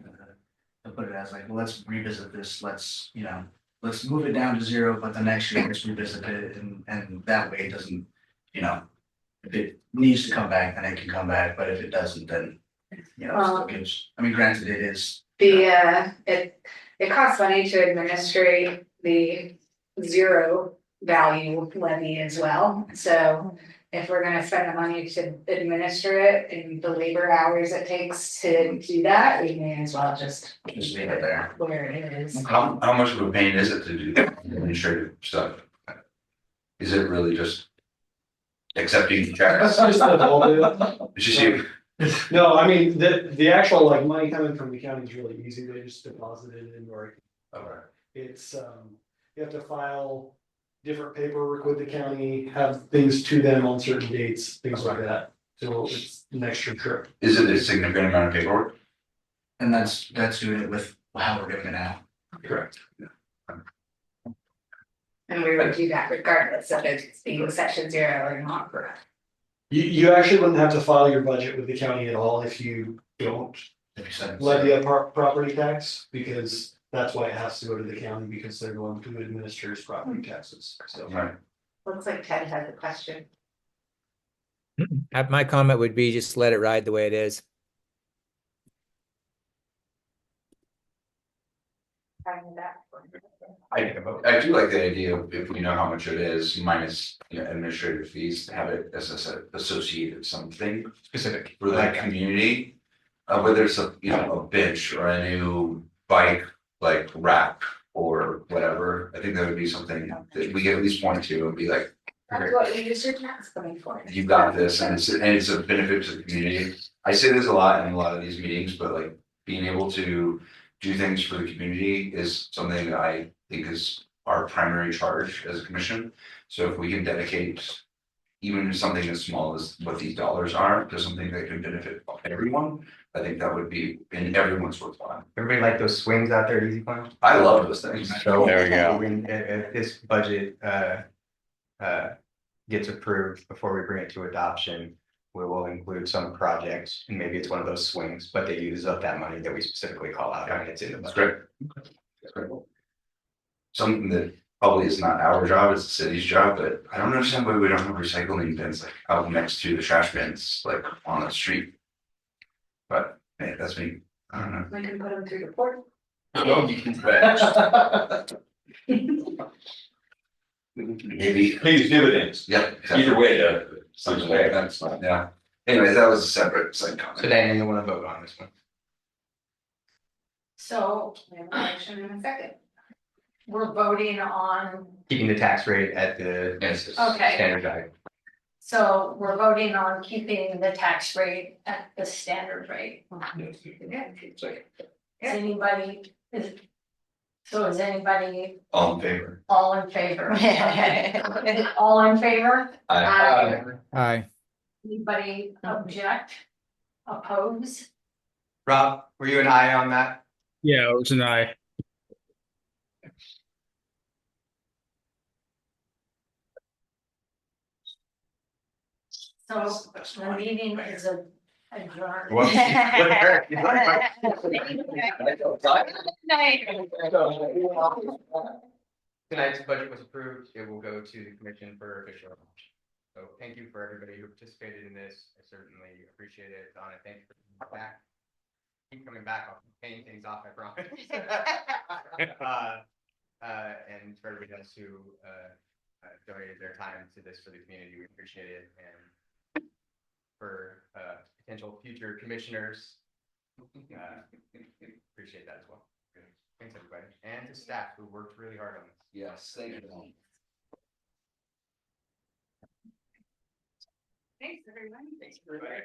F: to put it as like, well, let's revisit this, let's move it down to 0, but the next year let's revisit it, and that way it doesn't, if it needs to come back, then it can come back, but if it doesn't, then, it still gives, I mean, granted, it is.
K: It costs money to administrate the 0 value levy as well, so. If we're gonna spend the money to administer it and the labor hours it takes to do that, we may as well just
H: Just leave it there.
K: where it is.
H: How much of a pain is it to do administrative stuff? Is it really just accepting checks?
F: That's just a little bit.
H: It's just you.
F: No, I mean, the actual like money coming from the county is really easy, they just deposit it in or
H: Okay.
F: it's, you have to file different paperwork with the county, have things to them on certain dates, things like that. So it's an extra trip.
H: Is it a significant amount of paperwork?
F: And that's doing it with how we're doing it now.
H: Correct.
K: And we would do that regardless of it being section 0 or not, correct?
F: You actually wouldn't have to file your budget with the county at all if you don't
H: If you said.
F: levy a property tax, because that's why it has to go to the county, because they're going to administer his property taxes, so.
H: Right.
K: Looks like Ted has a question.
E: My comment would be just let it ride the way it is.
K: Fine with that.
H: I do like the idea of if we know how much it is, minus, administrative fees, to have it as I said, associated something
A: Specific.
H: for that community. Whether it's a bench or a new bike, like rack or whatever, I think that would be something that we could at least point to and be like,
K: That's what you use your tax coming for.
H: you got this, and it's a benefit to the community. I say this a lot in a lot of these meetings, but like being able to do things for the community is something that I think is our primary charge as a commission. So if we can dedicate even something as small as what these dollars are to something that can benefit everyone, I think that would be in everyone's worthwhile.
A: Everybody like those swings out there, easy fun?
H: I love those things.
A: So
J: There we go.
A: If this budget gets approved before we bring it to adoption, we will include some projects, and maybe it's one of those swings, but they use up that money that we specifically call out, and it's in the
H: That's
A: budget.
H: great. That's great. Something that probably is not our job, it's the city's job, but I don't understand why we don't have recycling bins like out next to the trash bins, like on the street. But hey, that's me. I don't know.
K: We can put them through the portal.
H: No, you can bet. Maybe.
C: Pays dividends,
H: Yep.
C: either way,
H: Something like that, that's fine, yeah. Anyways, that was a separate side
A: So
H: comment.
A: Dan, you want to vote on this one?
G: So
K: We have a motion and a second.
G: we're voting on,
A: Keeping the tax rate at the
H: Yes.
G: Okay.
A: standard value.
G: so we're voting on keeping the tax rate at the standard rate. Is anybody, is anybody
H: All in favor?
G: all in favor? Okay. All in favor?
E: Aye.
G: Anybody object? Oppose?
A: Rob, were you an aye on that?
E: Yeah, it was an aye.
G: So the meeting is adjourned.
A: Well, tonight's budget was approved. It will go to the commission for official adoption. So thank you for everybody who participated in this. I certainly appreciate it. Donna, thank you for coming back. Keep coming back. I'll keep paying things off, I promise. And for everybody else who donated their time to this for the community, we appreciate it. And for potential future commissioners, appreciate that as well. Thanks, everybody, and to staff who worked really hard on this.
H: Yes, thank you.
K: Thanks, everyone.
A: Thanks, everybody.